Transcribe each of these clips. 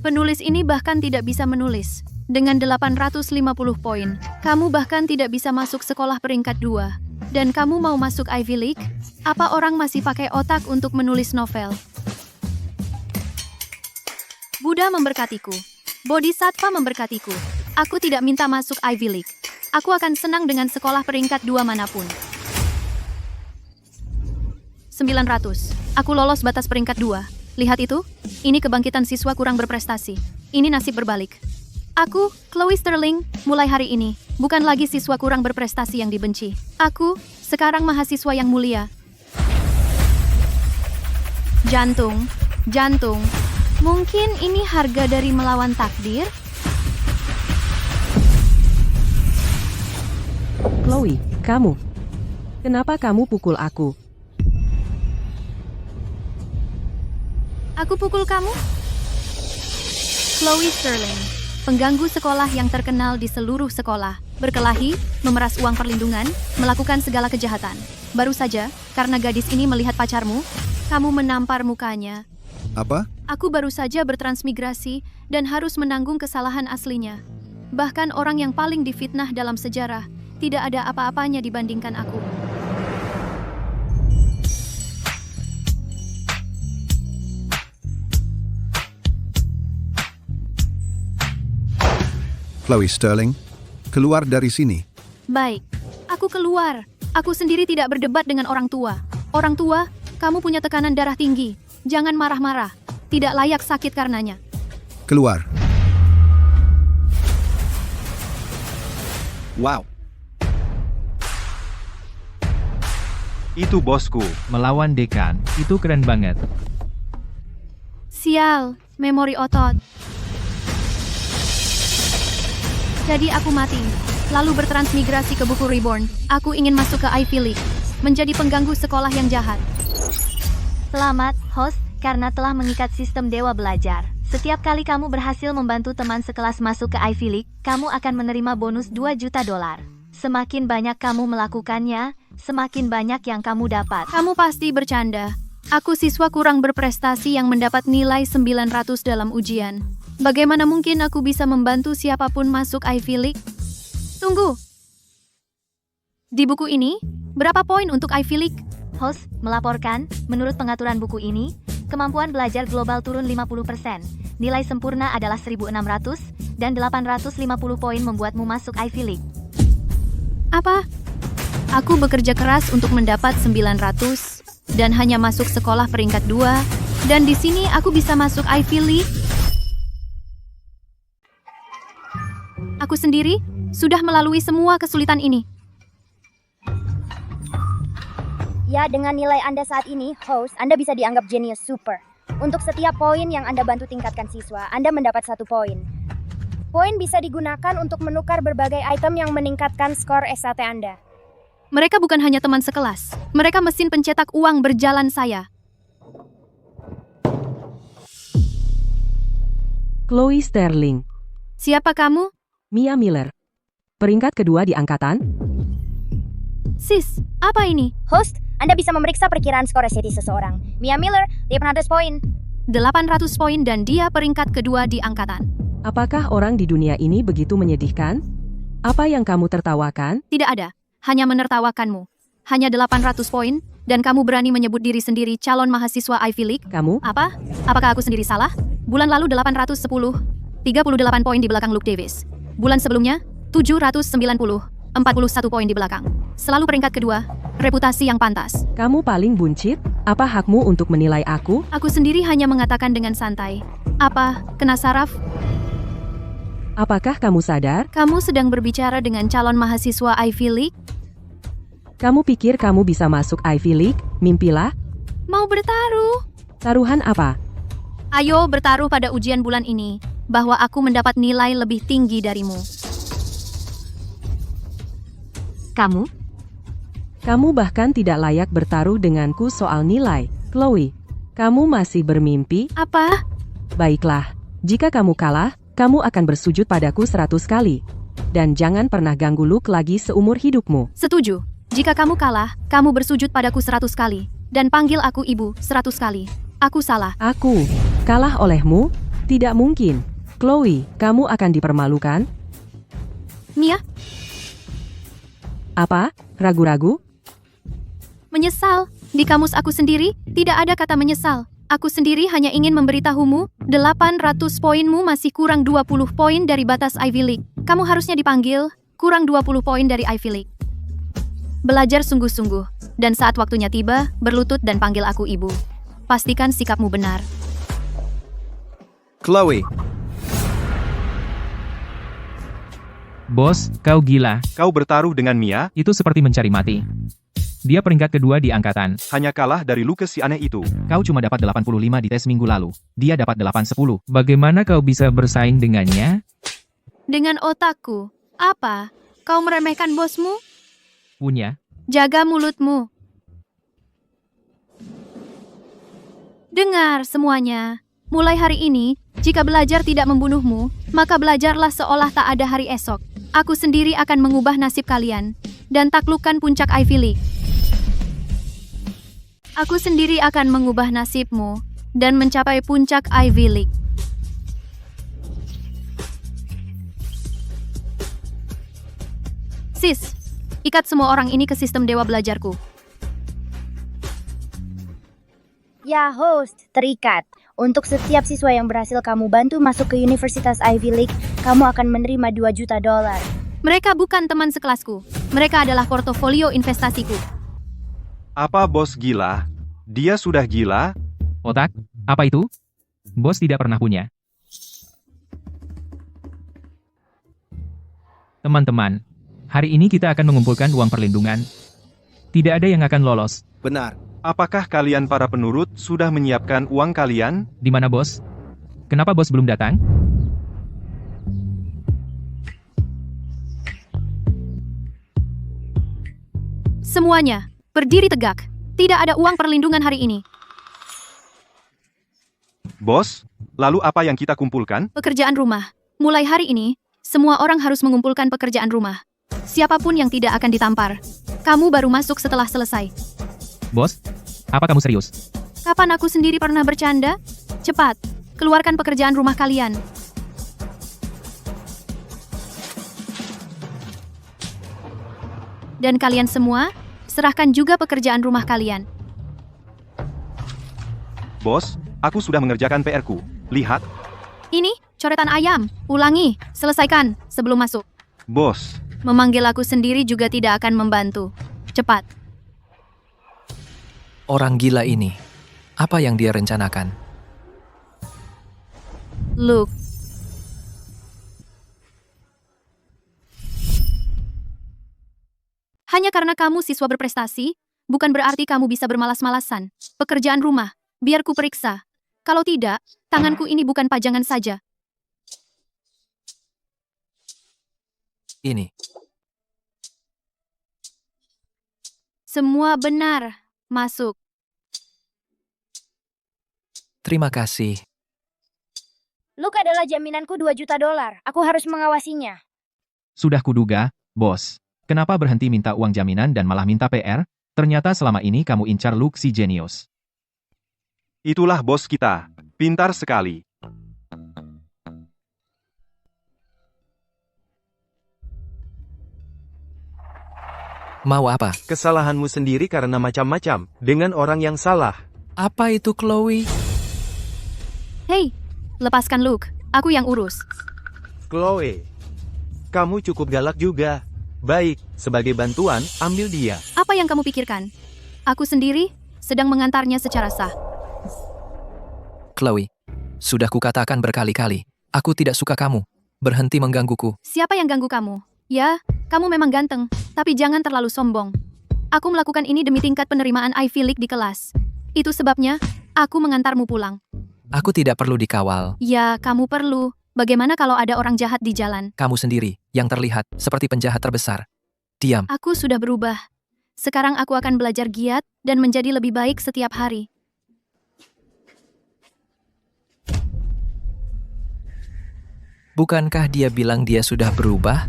Penulis ini bahkan tidak bisa menulis. Dengan 850 poin, kamu bahkan tidak bisa masuk sekolah peringkat 2. Dan kamu mau masuk Ivy League? Apa orang masih pakai otak untuk menulis novel? Buddha memberkatiku. Bodhisattva memberkatiku. Aku tidak minta masuk Ivy League. Aku akan senang dengan sekolah peringkat 2 manapun. 900. Aku lolos batas peringkat 2. Lihat itu? Ini kebangkitan siswa kurang berprestasi. Ini nasib berbalik. Aku, Chloe Sterling, mulai hari ini, bukan lagi siswa kurang berprestasi yang dibenci. Aku, sekarang mahasiswa yang mulia. Jantung. Mungkin ini harga dari melawan takdir? Chloe, kamu. Kenapa kamu pukul aku? Aku pukul kamu? Chloe Sterling, pengganggu sekolah yang terkenal di seluruh sekolah, berkelahi, memeras uang perlindungan, melakukan segala kejahatan. Baru saja, karena gadis ini melihat pacarmu, kamu menampar mukanya. Apa? Aku baru saja bertransmigrasi dan harus menanggung kesalahan aslinya. Bahkan orang yang paling difitnah dalam sejarah, tidak ada apa-apanya dibandingkan aku. Chloe Sterling, keluar dari sini. Baik, aku keluar. Aku sendiri tidak berdebat dengan orang tua. Orang tua, kamu punya tekanan darah tinggi. Jangan marah-marah. Tidak layak sakit karenanya. Keluar. Wow. Itu bosku, melawan dekan, itu keren banget. Sial, memori otot. Jadi aku mati, lalu bertransmigrasi ke buku Reborn. Aku ingin masuk ke Ivy League, menjadi pengganggu sekolah yang jahat. Selamat, host, karena telah mengikat sistem Dewa Belajar. Setiap kali kamu berhasil membantu teman sekelas masuk ke Ivy League, kamu akan menerima bonus $2 juta. Semakin banyak kamu melakukannya, semakin banyak yang kamu dapat. Kamu pasti bercanda. Aku siswa kurang berprestasi yang mendapat nilai 900 dalam ujian. Bagaimana mungkin aku bisa membantu siapapun masuk Ivy League? Tunggu. Di buku ini, berapa poin untuk Ivy League? Host melaporkan, menurut pengaturan buku ini, kemampuan belajar global turun 50%. Nilai sempurna adalah 1.600, dan 850 poin membuatmu masuk Ivy League. Apa? Aku bekerja keras untuk mendapat 900, dan hanya masuk sekolah peringkat 2, dan di sini aku bisa masuk Ivy League? Aku sendiri sudah melalui semua kesulitan ini. Ya, dengan nilai Anda saat ini, host, Anda bisa dianggap genius super. Untuk setiap poin yang Anda bantu tingkatkan siswa, Anda mendapat 1 poin. Poin bisa digunakan untuk menukar berbagai item yang meningkatkan skor SAT Anda. Mereka bukan hanya teman sekelas. Mereka mesin pencetak uang berjalan saya. Chloe Sterling. Siapa kamu? Mia Miller. Peringkat kedua di angkatan? Sis, apa ini? Host, Anda bisa memeriksa perkiraan skor SAT seseorang. Mia Miller, 800 poin. 800 poin dan dia peringkat kedua di angkatan. Apakah orang di dunia ini begitu menyedihkan? Apa yang kamu tertawakan? Tidak ada, hanya menertawakanmu. Hanya 800 poin, dan kamu berani menyebut diri sendiri calon mahasiswa Ivy League? Kamu? Apa? Apakah aku sendiri salah? Bulan lalu 810, 38 poin di belakang Luke Davis. Bulan sebelumnya, 790, 41 poin di belakang. Selalu peringkat kedua, reputasi yang pantas. Kamu paling buncit? Apa hakmu untuk menilai aku? Aku sendiri hanya mengatakan dengan santai. Apa, kena saraf? Apakah kamu sadar? Kamu sedang berbicara dengan calon mahasiswa Ivy League? Kamu pikir kamu bisa masuk Ivy League? Mimpilah. Mau bertaruh? Taruhan apa? Ayo bertaruh pada ujian bulan ini, bahwa aku mendapat nilai lebih tinggi darimu. Kamu? Kamu bahkan tidak layak bertaruh denganku soal nilai. Chloe, kamu masih bermimpi? Apa? Baiklah, jika kamu kalah, kamu akan bersujud padaku 100 kali. Dan jangan pernah ganggu Luke lagi seumur hidupmu. Setuju. Jika kamu kalah, kamu bersujud padaku 100 kali. Dan panggil aku ibu 100 kali. Aku salah. Aku kalah olehmu? Tidak mungkin. Chloe, kamu akan dipermalukan? Mia, Apa? Ragu-ragu? menyesal. Di kamus aku sendiri, tidak ada kata menyesal. Aku sendiri hanya ingin memberitahumu, 800 poinmu masih kurang 20 poin dari batas Ivy League. Kamu harusnya dipanggil, kurang 20 poin dari Ivy League. Belajar sungguh-sungguh, dan saat waktunya tiba, berlutut dan panggil aku ibu. Pastikan sikapmu benar. Chloe, Bos, kau gila. Kau bertaruh dengan Mia, Itu seperti mencari mati. Dia peringkat kedua di angkatan. hanya kalah dari Lucas si aneh itu. Kau cuma dapat 85 di tes minggu lalu. Dia dapat 810. Bagaimana kau bisa bersaing dengannya? Dengan otakku, apa? Kau meremehkan bosmu? Punya. Jaga mulutmu. Dengar semuanya. Mulai hari ini, jika belajar tidak membunuhmu, maka belajarlah seolah tak ada hari esok. Aku sendiri akan mengubah nasib kalian dan taklukkan puncak Ivy League. Aku sendiri akan mengubah nasibmu dan mencapai puncak Ivy League. Sis, ikat semua orang ini ke sistem dewa belajarku. Ya, host, terikat. Untuk setiap siswa yang berhasil kamu bantu masuk ke Universitas Ivy League, kamu akan menerima 2 juta dolar. Mereka bukan teman sekelasku. Mereka adalah portofolio investasiku. Apa bos gila? Dia sudah gila? Otak? Apa itu? Bos tidak pernah punya. Teman-teman, hari ini kita akan mengumpulkan uang perlindungan. Tidak ada yang akan lolos. benar. Apakah kalian para penurut sudah menyiapkan uang kalian? Di mana bos? Kenapa bos belum datang? Semuanya, berdiri tegak. Tidak ada uang perlindungan hari ini. Bos, lalu apa yang kita kumpulkan? Pekerjaan rumah. Mulai hari ini, semua orang harus mengumpulkan pekerjaan rumah. Siapapun yang tidak akan ditampar. Kamu baru masuk setelah selesai. Bos, apa kamu serius? Kapan aku sendiri pernah bercanda? Cepat, keluarkan pekerjaan rumah kalian. Dan kalian semua, serahkan juga pekerjaan rumah kalian. Bos, aku sudah mengerjakan PR-ku. Lihat, Ini, coretan ayam. Ulangi, selesaikan sebelum masuk. bos. Memanggil aku sendiri juga tidak akan membantu. Cepat. Orang gila ini, apa yang dia rencanakan? Luke. Hanya karena kamu siswa berprestasi, bukan berarti kamu bisa bermalas-malasan. Pekerjaan rumah, biar ku periksa. Kalau tidak, tanganku ini bukan pajangan saja. Ini, Semua benar. Masuk. terima kasih. Luke adalah jaminanku 2 juta dolar. Aku harus mengawasinya. Sudah kuduga, bos. Kenapa berhenti minta uang jaminan dan malah minta PR? Ternyata selama ini kamu incar Luke si jenius. Itulah bos kita. Pintar sekali. Mau apa? Kesalahanmu sendiri karena macam-macam dengan orang yang salah. Apa itu Chloe? Hei, lepaskan Luke. Aku yang urus. Chloe, kamu cukup galak juga. Baik, sebagai bantuan, ambil dia. Apa yang kamu pikirkan? Aku sendiri sedang mengantarnya secara sah. Chloe, sudah kukatakan berkali-kali, aku tidak suka kamu. Berhenti menggangguku. Siapa yang ganggu kamu? Ya, kamu memang ganteng, tapi jangan terlalu sombong. Aku melakukan ini demi tingkat penerimaan Ivy League di kelas. Itu sebabnya, aku mengantarmu pulang. Aku tidak perlu dikawal. Ya, kamu perlu. Bagaimana kalau ada orang jahat di jalan? Kamu sendiri, yang terlihat seperti penjahat terbesar. Diam. Aku sudah berubah. Sekarang aku akan belajar giat dan menjadi lebih baik setiap hari. Bukankah dia bilang dia sudah berubah?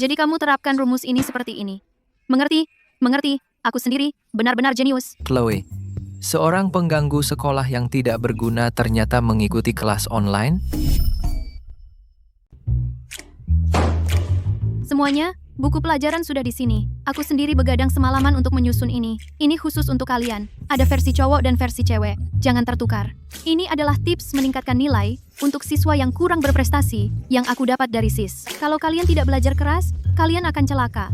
Jadi kamu terapkan rumus ini seperti ini. Mengerti? Mengerti. Aku sendiri benar-benar jenius. Chloe, seorang pengganggu sekolah yang tidak berguna ternyata mengikuti kelas online? Semuanya, buku pelajaran sudah di sini. Aku sendiri begadang semalaman untuk menyusun ini. Ini khusus untuk kalian. Ada versi cowok dan versi cewek. Jangan tertukar. Ini adalah tips meningkatkan nilai untuk siswa yang kurang berprestasi yang aku dapat dari SIS. Kalau kalian tidak belajar keras, kalian akan celaka.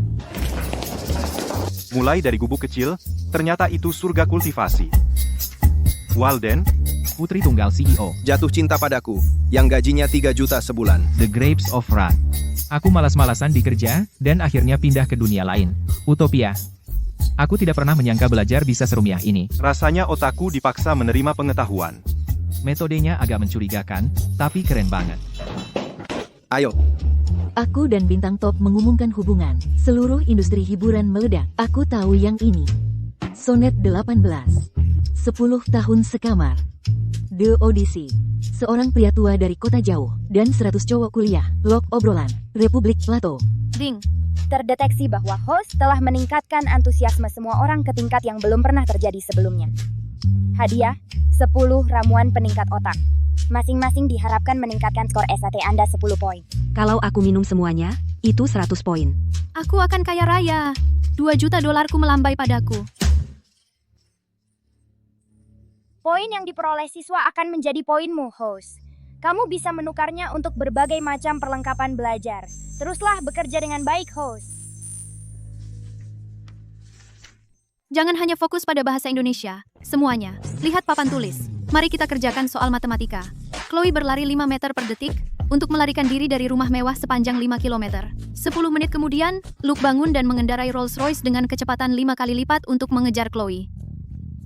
Mulai dari gubuk kecil, ternyata itu surga kultivasi. Walden, Putri Tunggal CEO. Jatuh cinta padaku, yang gajinya 3 juta sebulan. The Grapes of Wrath. Aku malas-malasan di kerja, dan akhirnya pindah ke dunia lain. Utopia. Aku tidak pernah menyangka belajar bisa serumiah ini. rasanya otakku dipaksa menerima pengetahuan. Metodenya agak mencurigakan, tapi keren banget. Ayo, Aku dan Bintang Top mengumumkan hubungan. Seluruh industri hiburan meledak. Aku tahu yang ini. Sonet 18. 10 tahun sekamar. The Odyssey. Seorang pria tua dari kota jauh. Dan 100 cowok kuliah. Log obrolan. Republik Plato. Ding. Terdeteksi bahwa host telah meningkatkan antusiasme semua orang ke tingkat yang belum pernah terjadi sebelumnya. Hadiah, 10 ramuan peningkat otak. Masing-masing diharapkan meningkatkan skor SAT Anda 10 poin. Kalau aku minum semuanya, itu 100 poin. Aku akan kaya raya. 2 juta dolarku melambai padaku. Poin yang diperoleh siswa akan menjadi poinmu, host. Kamu bisa menukarnya untuk berbagai macam perlengkapan belajar. Teruslah bekerja dengan baik, host. Jangan hanya fokus pada bahasa Indonesia. Semuanya. Lihat papan tulis. Mari kita kerjakan soal matematika. Chloe berlari 5 meter per detik untuk melarikan diri dari rumah mewah sepanjang 5 km. 10 menit kemudian, Luke bangun dan mengendarai Rolls-Royce dengan kecepatan 5 kali lipat untuk mengejar Chloe.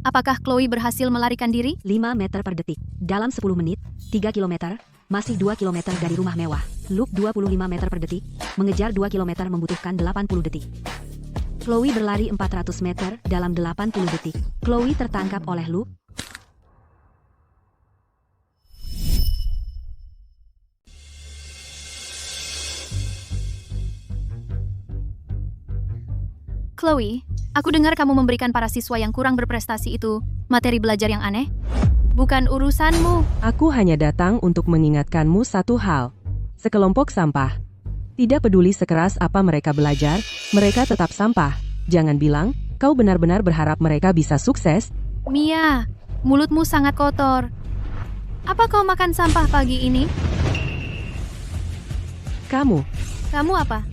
Apakah Chloe berhasil melarikan diri? 5 meter per detik. Dalam 10 menit, 3 km, masih 2 km dari rumah mewah. Loop 25 meter per detik, mengejar 2 km membutuhkan 80 detik. Chloe berlari 400 meter dalam 80 detik. Chloe tertangkap oleh Loop. Chloe, aku dengar kamu memberikan para siswa yang kurang berprestasi itu materi belajar yang aneh. Bukan urusanmu. Aku hanya datang untuk mengingatkanmu satu hal. Sekelompok sampah. Tidak peduli sekeras apa mereka belajar, mereka tetap sampah. Jangan bilang, kau benar-benar berharap mereka bisa sukses. Mia, mulutmu sangat kotor. Apa kau makan sampah pagi ini? Kamu apa?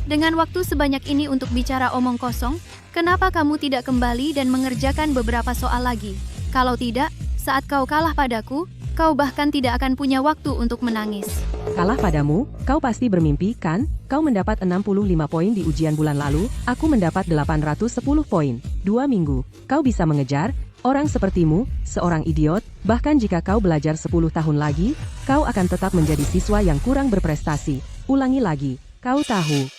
Dengan waktu sebanyak ini untuk bicara omong kosong, kenapa kamu tidak kembali dan mengerjakan beberapa soal lagi? Kalau tidak, saat kau kalah padaku, kau bahkan tidak akan punya waktu untuk menangis. kalah padamu, kau pasti bermimpi, kan? Kau mendapat 65 poin di ujian bulan lalu, aku mendapat 810 poin. 2 minggu, kau bisa mengejar orang sepertimu, seorang idiot. Bahkan jika kau belajar 10 tahun lagi, kau akan tetap menjadi siswa yang kurang berprestasi. Ulangi lagi, kau tahu.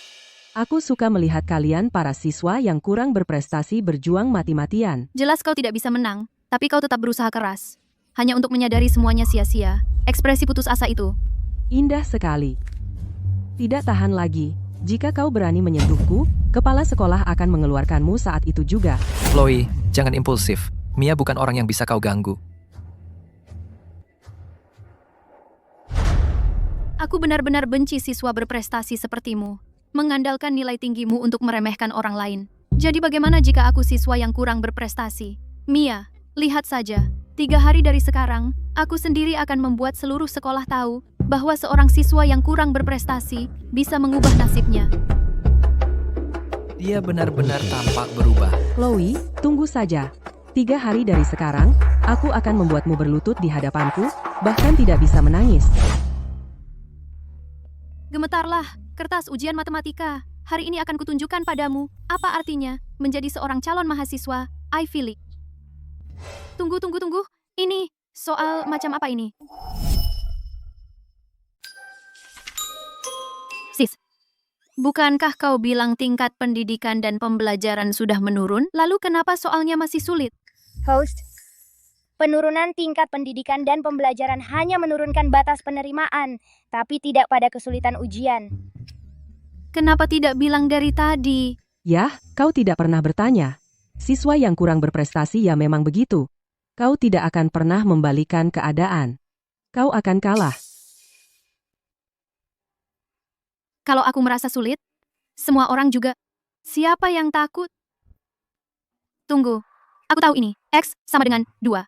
Aku suka melihat kalian para siswa yang kurang berprestasi berjuang mati-matian. Jelas kau tidak bisa menang, tapi kau tetap berusaha keras. Hanya untuk menyadari semuanya sia-sia. Ekspresi putus asa itu. Indah sekali. Tidak tahan lagi. Jika kau berani menyentuhku, kepala sekolah akan mengeluarkanmu saat itu juga. Chloe, jangan impulsif. Mia bukan orang yang bisa kau ganggu. Aku benar-benar benci siswa berprestasi sepertimu. Mengandalkan nilai tinggimu untuk meremehkan orang lain. Jadi bagaimana jika aku siswa yang kurang berprestasi? Mia, lihat saja. 3 hari dari sekarang, aku sendiri akan membuat seluruh sekolah tahu bahwa seorang siswa yang kurang berprestasi bisa mengubah nasibnya. Dia benar-benar tampak berubah. Chloe, tunggu saja. 3 hari dari sekarang, aku akan membuatmu berlutut di hadapanku, bahkan tidak bisa menangis. Gemetarlah, kertas ujian matematika. Hari ini akan kutunjukkan padamu apa artinya menjadi seorang calon mahasiswa Ivy League. Tunggu. Ini soal macam apa ini? Sis, bukankah kau bilang tingkat pendidikan dan pembelajaran sudah menurun? Lalu kenapa soalnya masih sulit? Host, penurunan tingkat pendidikan dan pembelajaran hanya menurunkan batas penerimaan, tapi tidak pada kesulitan ujian. Kenapa tidak bilang dari tadi? Yah, kau tidak pernah bertanya. Siswa yang kurang berprestasi ya memang begitu. Kau tidak akan pernah membalikan keadaan. Kau akan kalah. Kalau aku merasa sulit, semua orang juga. Siapa yang takut? Tunggu, aku tahu ini. X sama dengan 2.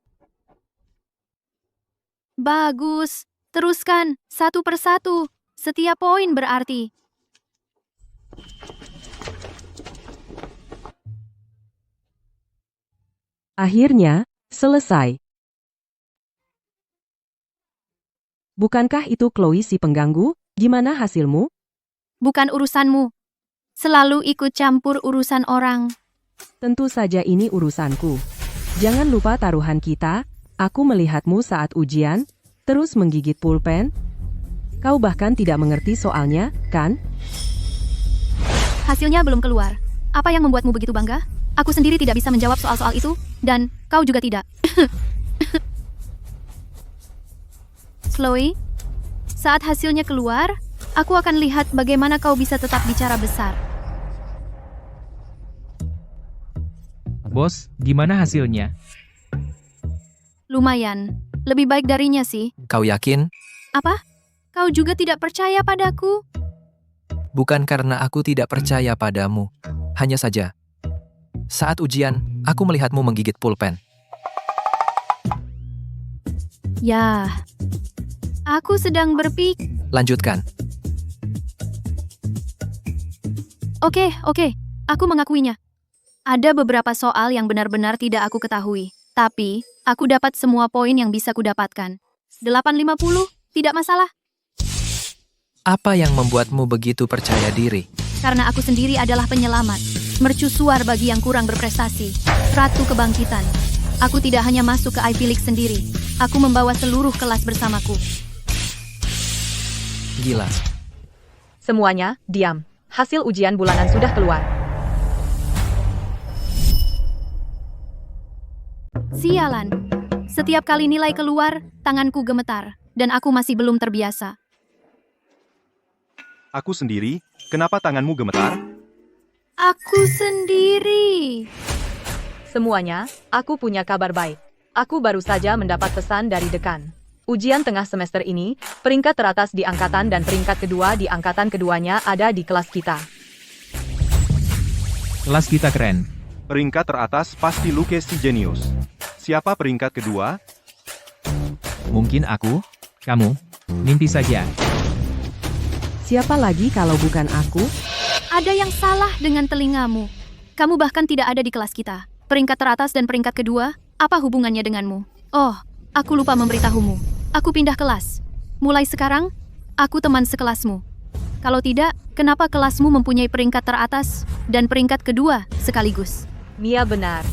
Bagus. Teruskan, satu persatu. Setiap poin berarti. Akhirnya, selesai. Bukankah itu Chloe si pengganggu? Gimana hasilmu? Bukan urusanmu. Selalu ikut campur urusan orang. Tentu saja ini urusanku. Jangan lupa taruhan kita. Aku melihatmu saat ujian, terus menggigit pulpen. Kau bahkan tidak mengerti soalnya, kan? Hasilnya belum keluar. Apa yang membuatmu begitu bangga? Aku sendiri tidak bisa menjawab soal-soal itu, dan kau juga tidak. Chloe, saat hasilnya keluar, aku akan lihat bagaimana kau bisa tetap bicara besar. Bos, gimana hasilnya? Lumayan. Lebih baik darinya sih. Kau yakin? Apa? Kau juga tidak percaya padaku? Bukan karena aku tidak percaya padamu. Hanya saja, saat ujian, aku melihatmu menggigit pulpen. Ya, aku sedang berpikir. Lanjutkan. Oke, aku mengakuinya. Ada beberapa soal yang benar-benar tidak aku ketahui. Tapi, aku dapat semua poin yang bisa kudapatkan. 850, tidak masalah. Apa yang membuatmu begitu percaya diri? Karena aku sendiri adalah penyelamat. Mercusuar bagi yang kurang berprestasi. Ratu kebangkitan. Aku tidak hanya masuk ke Ivy League sendiri. Aku membawa seluruh kelas bersamaku. Gila. Semuanya, diam. Hasil ujian bulanan sudah keluar. Sialan. Setiap kali nilai keluar, tanganku gemetar. Dan aku masih belum terbiasa. Aku sendiri, kenapa tanganmu gemetar? Aku sendiri. Semuanya, aku punya kabar baik. Aku baru saja mendapat pesan dari dekan. Ujian tengah semester ini, peringkat teratas di angkatan dan peringkat kedua di angkatan keduanya ada di kelas kita. Kelas kita keren. Peringkat teratas pasti Luke si jenius. Siapa peringkat kedua? Mungkin aku, kamu, mimpi saja. Siapa lagi kalau bukan aku? Ada yang salah dengan telingamu. Kamu bahkan tidak ada di kelas kita. Peringkat teratas dan peringkat kedua, apa hubungannya denganmu? Oh, aku lupa memberitahumu. Aku pindah kelas. Mulai sekarang, aku teman sekelasmu. Kalau tidak, kenapa kelasmu mempunyai peringkat teratas dan peringkat kedua sekaligus? Mia benar.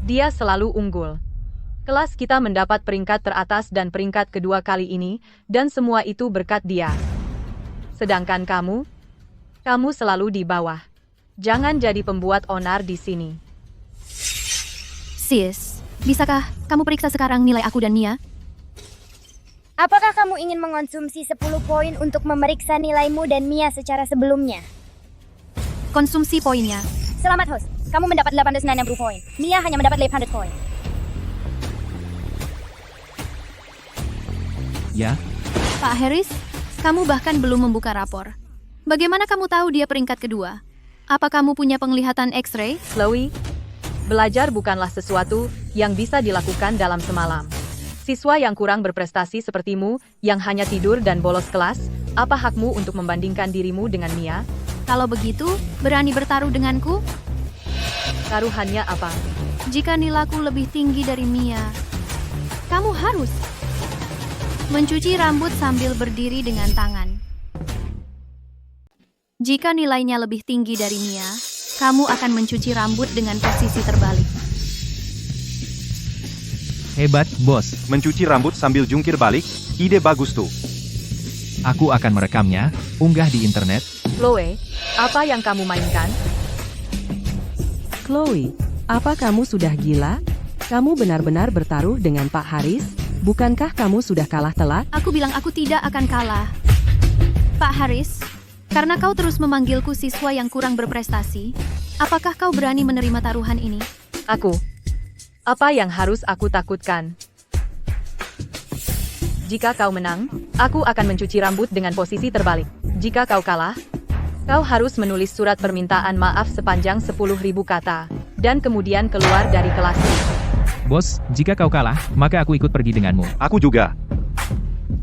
Dia selalu unggul. Kelas kita mendapat peringkat teratas dan peringkat kedua kali ini, dan semua itu berkat dia. Sedangkan kamu selalu di bawah. Jangan jadi pembuat onar di sini. Sis, bisakah kamu periksa sekarang nilai aku dan Mia? Apakah kamu ingin mengonsumsi 10 poin untuk memeriksa nilaimu dan Mia secara sebelumnya? Konsumsi poinnya. Selamat host, kamu mendapat 860 poin. Mia hanya mendapat 800 poin. Ya, Pak Harris, kamu bahkan belum membuka rapor. Bagaimana kamu tahu dia peringkat kedua? Apa kamu punya penglihatan X-ray? Chloe, belajar bukanlah sesuatu yang bisa dilakukan dalam semalam. Siswa yang kurang berprestasi sepertimu, yang hanya tidur dan bolos kelas, apa hakmu untuk membandingkan dirimu dengan Mia? Kalau begitu, berani bertaruh denganku? Taruhannya apa? Jika nilaiku lebih tinggi dari Mia, kamu harus mencuci rambut sambil berdiri dengan tangan. Jika nilainya lebih tinggi dari Mia, kamu akan mencuci rambut dengan posisi terbalik. hebat, bos. Mencuci rambut sambil jungkir balik, ide bagus tuh. Aku akan merekamnya, unggah di internet. Chloe, apa yang kamu mainkan? Chloe, apa kamu sudah gila? Kamu benar-benar bertaruh dengan Pak Haris? Bukankah kamu sudah kalah telak? Aku bilang aku tidak akan kalah. Pak Haris, Karena kau terus memanggilku siswa yang kurang berprestasi, apakah kau berani menerima taruhan ini? Aku. Apa yang harus aku takutkan? Jika kau menang, aku akan mencuci rambut dengan posisi terbalik. Jika kau kalah, kau harus menulis surat permintaan maaf sepanjang 10.000 kata, dan kemudian keluar dari kelas. Bos, jika kau kalah, maka aku ikut pergi denganmu. Aku juga.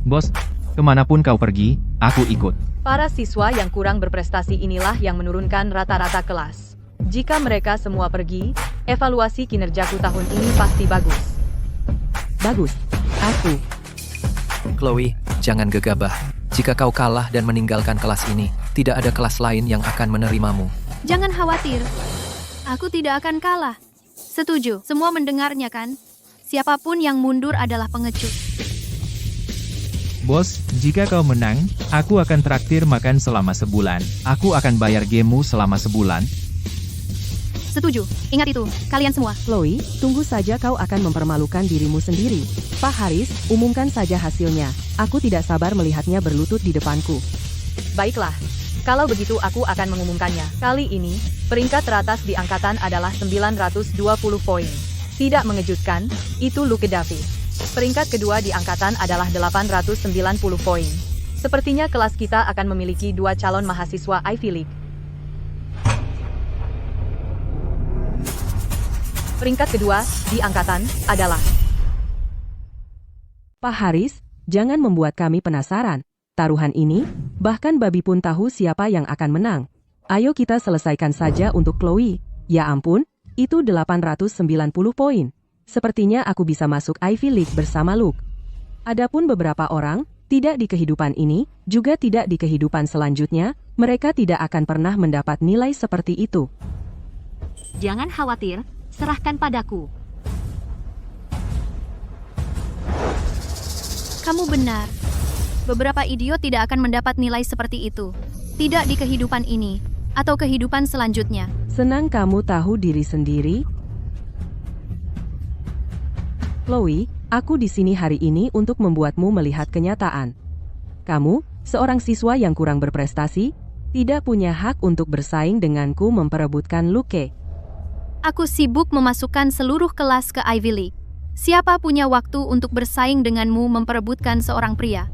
Bos, kemanapun kau pergi, aku ikut. Para siswa yang kurang berprestasi inilah yang menurunkan rata-rata kelas. Jika mereka semua pergi, evaluasi kinerjaku tahun ini pasti bagus. Bagus. Aku. Chloe, jangan gegabah. Jika kau kalah dan meninggalkan kelas ini, tidak ada kelas lain yang akan menerimamu. Jangan khawatir. Aku tidak akan kalah. Setuju, semua mendengarnya kan? Siapapun yang mundur adalah pengecut. Bos, jika kau menang, aku akan traktir makan selama sebulan. Aku akan bayar gamemu selama sebulan. Setuju, ingat itu, kalian semua. Chloe, tunggu saja kau akan mempermalukan dirimu sendiri. Pak Haris, umumkan saja hasilnya. Aku tidak sabar melihatnya berlutut di depanku. Baiklah, kalau begitu aku akan mengumumkannya. Kali ini, peringkat teratas di angkatan adalah 920 poin. Tidak mengejutkan, itu Luke Davis. Peringkat kedua di angkatan adalah 890 poin. Sepertinya kelas kita akan memiliki 2 calon mahasiswa Ivy League. Peringkat kedua di angkatan adalah... Pak Haris, jangan membuat kami penasaran. Taruhan ini, bahkan babi pun tahu siapa yang akan menang. Ayo kita selesaikan saja untuk Chloe. Ya ampun, itu 890 poin. Sepertinya aku bisa masuk Ivy League bersama Luke. Adapun beberapa orang, tidak di kehidupan ini, juga tidak di kehidupan selanjutnya, mereka tidak akan pernah mendapat nilai seperti itu. Jangan khawatir, serahkan padaku. Kamu benar. Beberapa idiot tidak akan mendapat nilai seperti itu. Tidak di kehidupan ini, atau kehidupan selanjutnya. Senang kamu tahu diri sendiri? Chloe, aku di sini hari ini untuk membuatmu melihat kenyataan. Kamu, seorang siswa yang kurang berprestasi, tidak punya hak untuk bersaing denganku memperebutkan Luke. Aku sibuk memasukkan seluruh kelas ke Ivy League. Siapa punya waktu untuk bersaing denganmu memperebutkan seorang pria?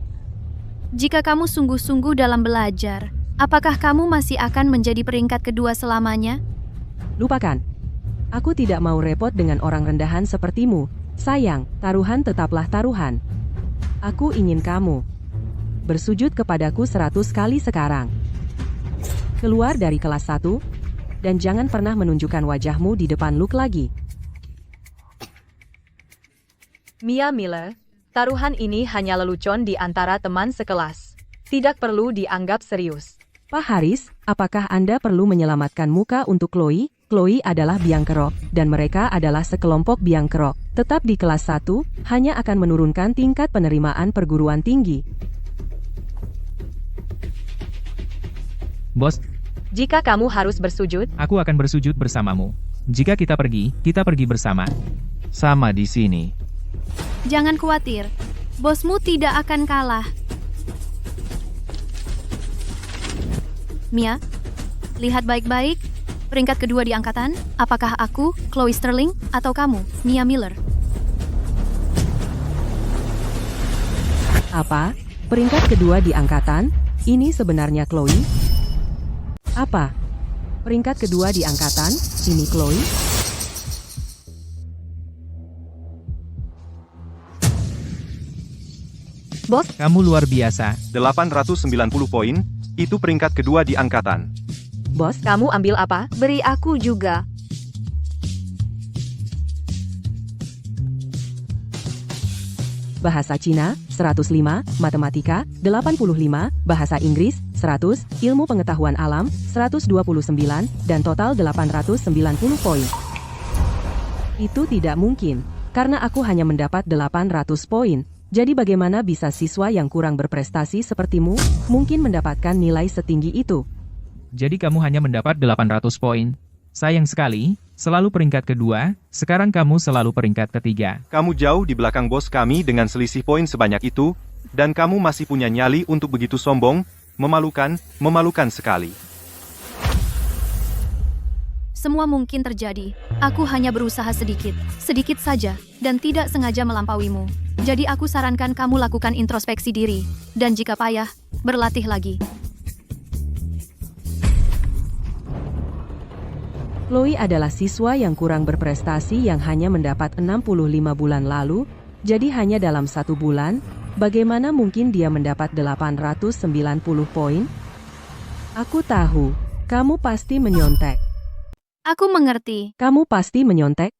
Jika kamu sungguh-sungguh dalam belajar, apakah kamu masih akan menjadi peringkat kedua selamanya? Lupakan. Aku tidak mau repot dengan orang rendahan sepertimu. Sayang, taruhan tetaplah taruhan. Aku ingin kamu bersujud kepadaku 100 kali sekarang. Keluar dari kelas 1, dan jangan pernah menunjukkan wajahmu di depan Luke lagi. Mia Miller, taruhan ini hanya lelucon di antara teman sekelas. Tidak perlu dianggap serius. Pak Haris, apakah Anda perlu menyelamatkan muka untuk Chloe? Chloe adalah biang kerok, dan mereka adalah sekelompok biang kerok. Tetap di kelas 1, hanya akan menurunkan tingkat penerimaan perguruan tinggi. Bos, jika kamu harus bersujud, aku akan bersujud bersamamu. Jika kita pergi bersama. Sama di sini. Jangan khawatir, bosmu tidak akan kalah. Mia, lihat baik-baik. Peringkat kedua di angkatan, apakah aku, Chloe Sterling, atau kamu, Mia Miller? Apa? Peringkat kedua di angkatan? Ini sebenarnya Chloe? Apa? Peringkat kedua di angkatan? Ini Chloe? Bos, kamu luar biasa. 890 poin, itu peringkat kedua di angkatan. Bos, kamu ambil apa? Beri aku juga. Bahasa Cina, 105, Matematika, 85, Bahasa Inggris, 100, Ilmu Pengetahuan Alam, 129, dan total 890 poin. Itu tidak mungkin, karena aku hanya mendapat 800 poin. Jadi bagaimana bisa siswa yang kurang berprestasi sepertimu, mungkin mendapatkan nilai setinggi itu? Jadi kamu hanya mendapat 800 poin. Sayang sekali, selalu peringkat kedua, sekarang kamu selalu peringkat ketiga. Kamu jauh di belakang bos kami dengan selisih poin sebanyak itu, dan kamu masih punya nyali untuk begitu sombong. memalukan sekali. Semua mungkin terjadi. Aku hanya berusaha sedikit saja, dan tidak sengaja melampauimu. Jadi aku sarankan kamu lakukan introspeksi diri, dan jika payah, berlatih lagi. Chloe adalah siswa yang kurang berprestasi yang hanya mendapat 65 bulan lalu, jadi hanya dalam 1 bulan, bagaimana mungkin dia mendapat 890 poin? Aku tahu, kamu pasti menyontek. Aku mengerti. Kamu pasti menyontek?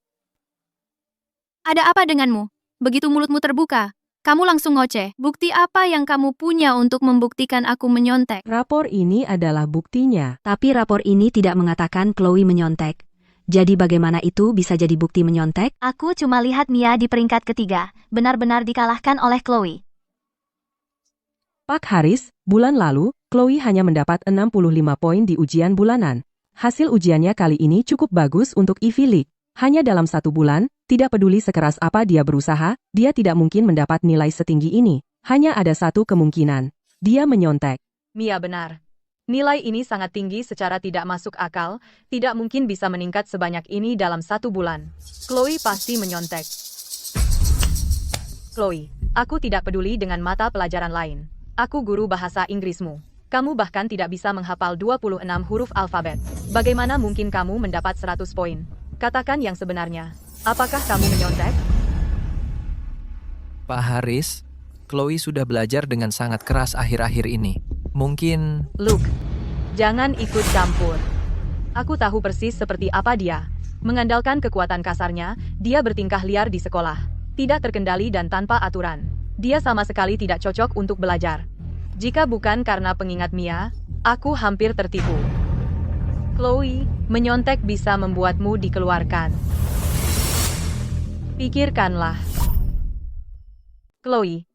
Ada apa denganmu? Begitu mulutmu terbuka, kamu langsung ngoceh. Bukti apa yang kamu punya untuk membuktikan aku menyontek? Rapor ini adalah buktinya. Tapi rapor ini tidak mengatakan Chloe menyontek. Jadi bagaimana itu bisa jadi bukti menyontek? Aku cuma lihat Mia di peringkat ketiga, benar-benar dikalahkan oleh Chloe. Pak Haris, bulan lalu, Chloe hanya mendapat 65 poin di ujian bulanan. Hasil ujiannya kali ini cukup bagus untuk Ivy League. Hanya dalam 1 bulan, tidak peduli sekeras apa dia berusaha, dia tidak mungkin mendapat nilai setinggi ini. Hanya ada satu kemungkinan. Dia menyontek. Mia benar. Nilai ini sangat tinggi secara tidak masuk akal, tidak mungkin bisa meningkat sebanyak ini dalam 1 bulan. Chloe pasti menyontek. Chloe, aku tidak peduli dengan mata pelajaran lain. Aku guru bahasa Inggrismu. Kamu bahkan tidak bisa menghafal 26 huruf alfabet. Bagaimana mungkin kamu mendapat 100 poin? Katakan yang sebenarnya. Apakah kamu menyontek? Pak Haris, Chloe sudah belajar dengan sangat keras akhir-akhir ini. Mungkin... Luke, jangan ikut campur. Aku tahu persis seperti apa dia. Mengandalkan kekuatan kasarnya, dia bertingkah liar di sekolah. Tidak terkendali dan tanpa aturan. Dia sama sekali tidak cocok untuk belajar. Jika bukan karena pengingat Mia, aku hampir tertipu. Chloe, menyontek bisa membuatmu dikeluarkan. Pikirkanlah. Chloe,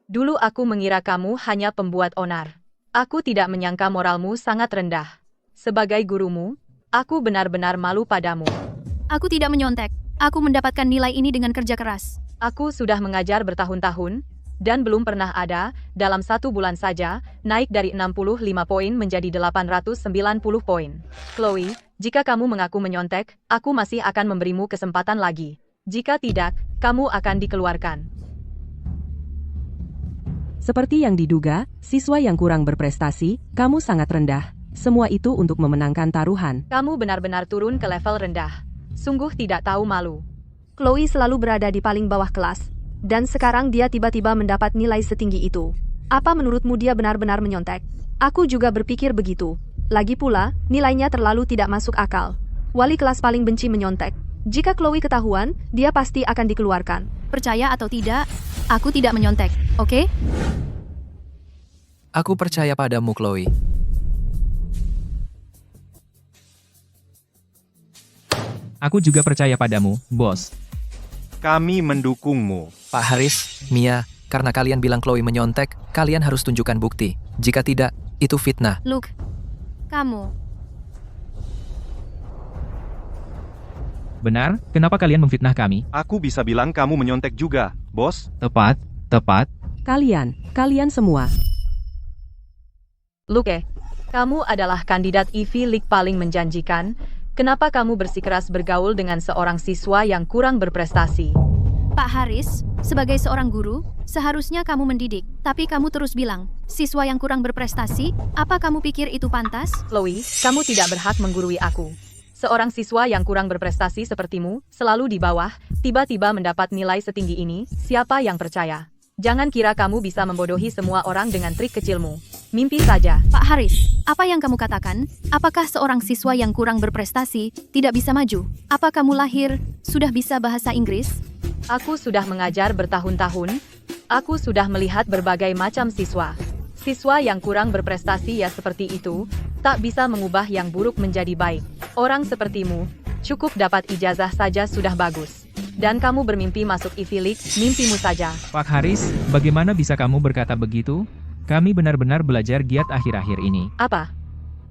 dulu aku mengira kamu hanya pembuat onar. Aku tidak menyangka moralmu sangat rendah. Sebagai gurumu, aku benar-benar malu padamu. Aku tidak menyontek. Aku mendapatkan nilai ini dengan kerja keras. Aku sudah mengajar bertahun-tahun, dan belum pernah ada, dalam 1 bulan saja, naik dari 65 poin menjadi 890 poin. Chloe, jika kamu mengaku menyontek, aku masih akan memberimu kesempatan lagi. Jika tidak, kamu akan dikeluarkan. Seperti yang diduga, siswa yang kurang berprestasi, kamu sangat rendah. Semua itu untuk memenangkan taruhan. Kamu benar-benar turun ke level rendah. Sungguh tidak tahu malu. Chloe selalu berada di paling bawah kelas. Dan sekarang dia tiba-tiba mendapat nilai setinggi itu. Apa menurutmu dia benar-benar menyontek? Aku juga berpikir begitu. Lagi pula, nilainya terlalu tidak masuk akal. Wali kelas paling benci menyontek. Jika Chloe ketahuan, dia pasti akan dikeluarkan. Percaya atau tidak, aku tidak menyontek, oke? Aku percaya padamu, Chloe. Aku juga percaya padamu, bos. Kami mendukungmu. Pak Haris, Mia, karena kalian bilang Chloe menyontek, kalian harus tunjukkan bukti. Jika tidak, itu fitnah. Luke, kamu. Benar, kenapa kalian memfitnah kami? Aku bisa bilang kamu menyontek juga, bos. Tepat. Kalian semua. Luke, kamu adalah kandidat Ivy League paling menjanjikan. Kenapa kamu bersikeras bergaul dengan seorang siswa yang kurang berprestasi? Pak Haris, sebagai seorang guru, seharusnya kamu mendidik. Tapi kamu terus bilang, siswa yang kurang berprestasi, apa kamu pikir itu pantas? Chloe, kamu tidak berhak menggurui aku. Seorang siswa yang kurang berprestasi sepertimu, selalu di bawah, tiba-tiba mendapat nilai setinggi ini, siapa yang percaya? Jangan kira kamu bisa membodohi semua orang dengan trik kecilmu. Mimpi saja. Pak Haris, apa yang kamu katakan? Apakah seorang siswa yang kurang berprestasi tidak bisa maju? Apa kamu lahir sudah bisa bahasa Inggris? Aku sudah mengajar bertahun-tahun. Aku sudah melihat berbagai macam siswa. Siswa yang kurang berprestasi ya seperti itu, tak bisa mengubah yang buruk menjadi baik. Orang sepertimu, cukup dapat ijazah saja sudah bagus. Dan kamu bermimpi masuk Ivy League, mimpimu saja. Pak Haris, bagaimana bisa kamu berkata begitu? Kami benar-benar belajar giat akhir-akhir ini. Apa?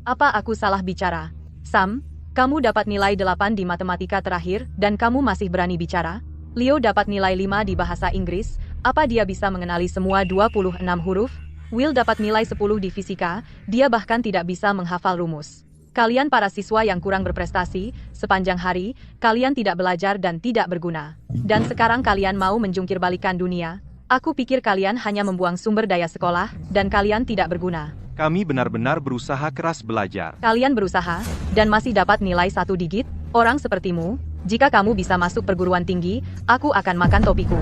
Apa aku salah bicara? Sam, kamu dapat nilai 8 di matematika terakhir, dan kamu masih berani bicara? Leo dapat nilai 5 di bahasa Inggris, apa dia bisa mengenali semua 26 huruf? Will dapat nilai 10 di fisika, dia bahkan tidak bisa menghafal rumus. Kalian para siswa yang kurang berprestasi, sepanjang hari, kalian tidak belajar dan tidak berguna. Dan sekarang kalian mau menjungkir balikan dunia? Aku pikir kalian hanya membuang sumber daya sekolah, dan kalian tidak berguna. Kami benar-benar berusaha keras belajar. Kalian berusaha, dan masih dapat nilai 1 digit? Orang sepertimu, jika kamu bisa masuk perguruan tinggi, aku akan makan topiku.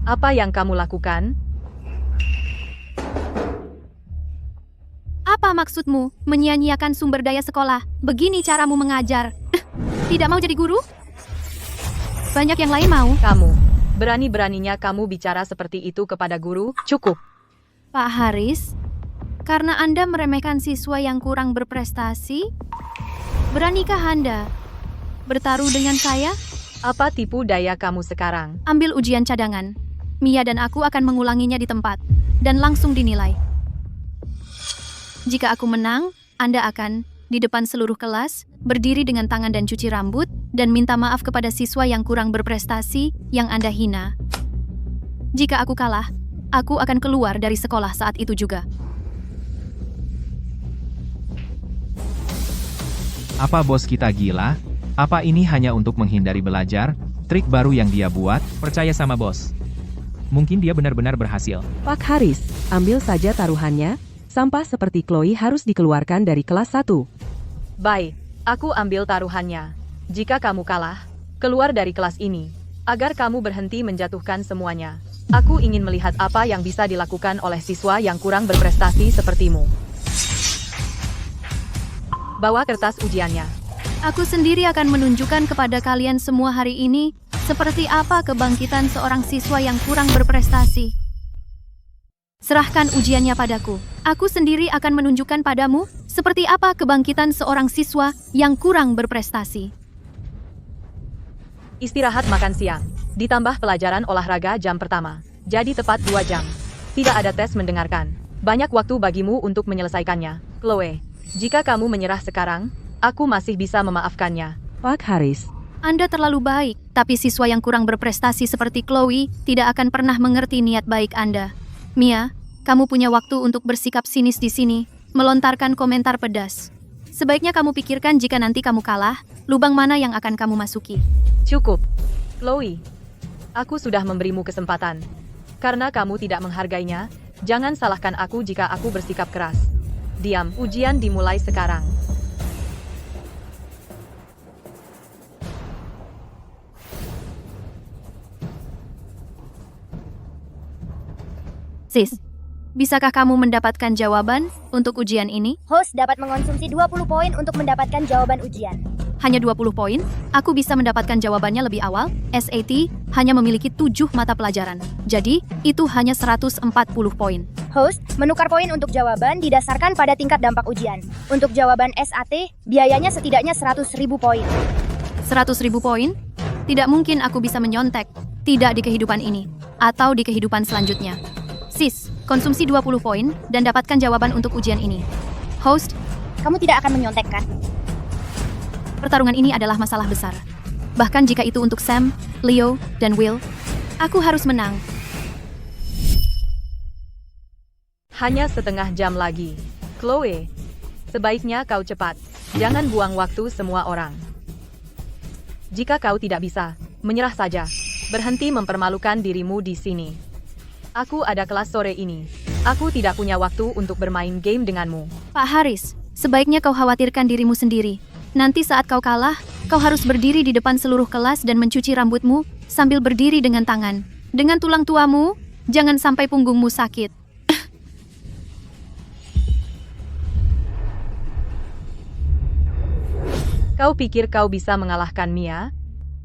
Apa yang kamu lakukan? Apa maksudmu, menyia-nyiakan sumber daya sekolah? Begini caramu mengajar. Tidak mau jadi guru? Banyak yang lain mau. Kamu, berani-beraninya kamu bicara seperti itu kepada guru? Cukup. Pak Haris, karena Anda meremehkan siswa yang kurang berprestasi, beranikah Anda bertaruh dengan saya? Apa tipu daya kamu sekarang? Ambil ujian cadangan. Mia dan aku akan mengulanginya di tempat, dan langsung dinilai. Jika aku menang, Anda akan, di depan seluruh kelas, berdiri dengan tangan dan cuci rambut, dan minta maaf kepada siswa yang kurang berprestasi, yang Anda hina. Jika aku kalah, aku akan keluar dari sekolah saat itu juga. Apa bos kita gila? Apa ini hanya untuk menghindari belajar? Trik baru yang dia buat? Percaya sama bos. Mungkin dia benar-benar berhasil. Pak Haris, ambil saja taruhannya. Sampah seperti Chloe harus dikeluarkan dari kelas 1. Baik, aku ambil taruhannya. Jika kamu kalah, keluar dari kelas ini. Agar kamu berhenti menjatuhkan semuanya. Aku ingin melihat apa yang bisa dilakukan oleh siswa yang kurang berprestasi sepertimu. Bawa kertas ujiannya. Aku sendiri akan menunjukkan kepada kalian semua hari ini seperti apa kebangkitan seorang siswa yang kurang berprestasi. Serahkan ujiannya padaku. Aku sendiri akan menunjukkan padamu seperti apa kebangkitan seorang siswa yang kurang berprestasi. Istirahat makan siang, ditambah pelajaran olahraga jam pertama. Jadi tepat 2 jam. Tidak ada tes mendengarkan. Banyak waktu bagimu untuk menyelesaikannya. Chloe, jika kamu menyerah sekarang, aku masih bisa memaafkannya. Pak Haris, Anda terlalu baik, tapi siswa yang kurang berprestasi seperti Chloe tidak akan pernah mengerti niat baik Anda. Mia, kamu punya waktu untuk bersikap sinis di sini, melontarkan komentar pedas. Sebaiknya kamu pikirkan jika nanti kamu kalah, lubang mana yang akan kamu masuki. Cukup. Chloe, aku sudah memberimu kesempatan. Karena kamu tidak menghargainya, jangan salahkan aku jika aku bersikap keras. Diam, ujian dimulai sekarang. Sis, bisakah kamu mendapatkan jawaban untuk ujian ini? Host dapat mengonsumsi 20 poin untuk mendapatkan jawaban ujian. Hanya 20 poin? Aku bisa mendapatkan jawabannya lebih awal. SAT hanya memiliki 7 mata pelajaran. Jadi, itu hanya 140 poin. Host menukar poin untuk jawaban didasarkan pada tingkat dampak ujian. Untuk jawaban SAT, biayanya setidaknya 100.000 poin. 100.000 poin? Tidak mungkin aku bisa menyontek. Tidak di kehidupan ini. Atau di kehidupan selanjutnya. Sis, konsumsi 20 poin dan dapatkan jawaban untuk ujian ini. Host, kamu tidak akan menyontek kan? Pertarungan ini adalah masalah besar. Bahkan jika itu untuk Sam, Leo, dan Will, aku harus menang. Hanya setengah jam lagi. Chloe, sebaiknya kau cepat. Jangan buang waktu semua orang. Jika kau tidak bisa, menyerah saja. Berhenti mempermalukan dirimu di sini. Aku ada kelas sore ini. Aku tidak punya waktu untuk bermain game denganmu. Pak Haris, sebaiknya kau khawatirkan dirimu sendiri. Nanti saat kau kalah, kau harus berdiri di depan seluruh kelas dan mencuci rambutmu sambil berdiri dengan tangan. Dengan tulang tuamu, jangan sampai punggungmu sakit. Kau pikir kau bisa mengalahkan Mia?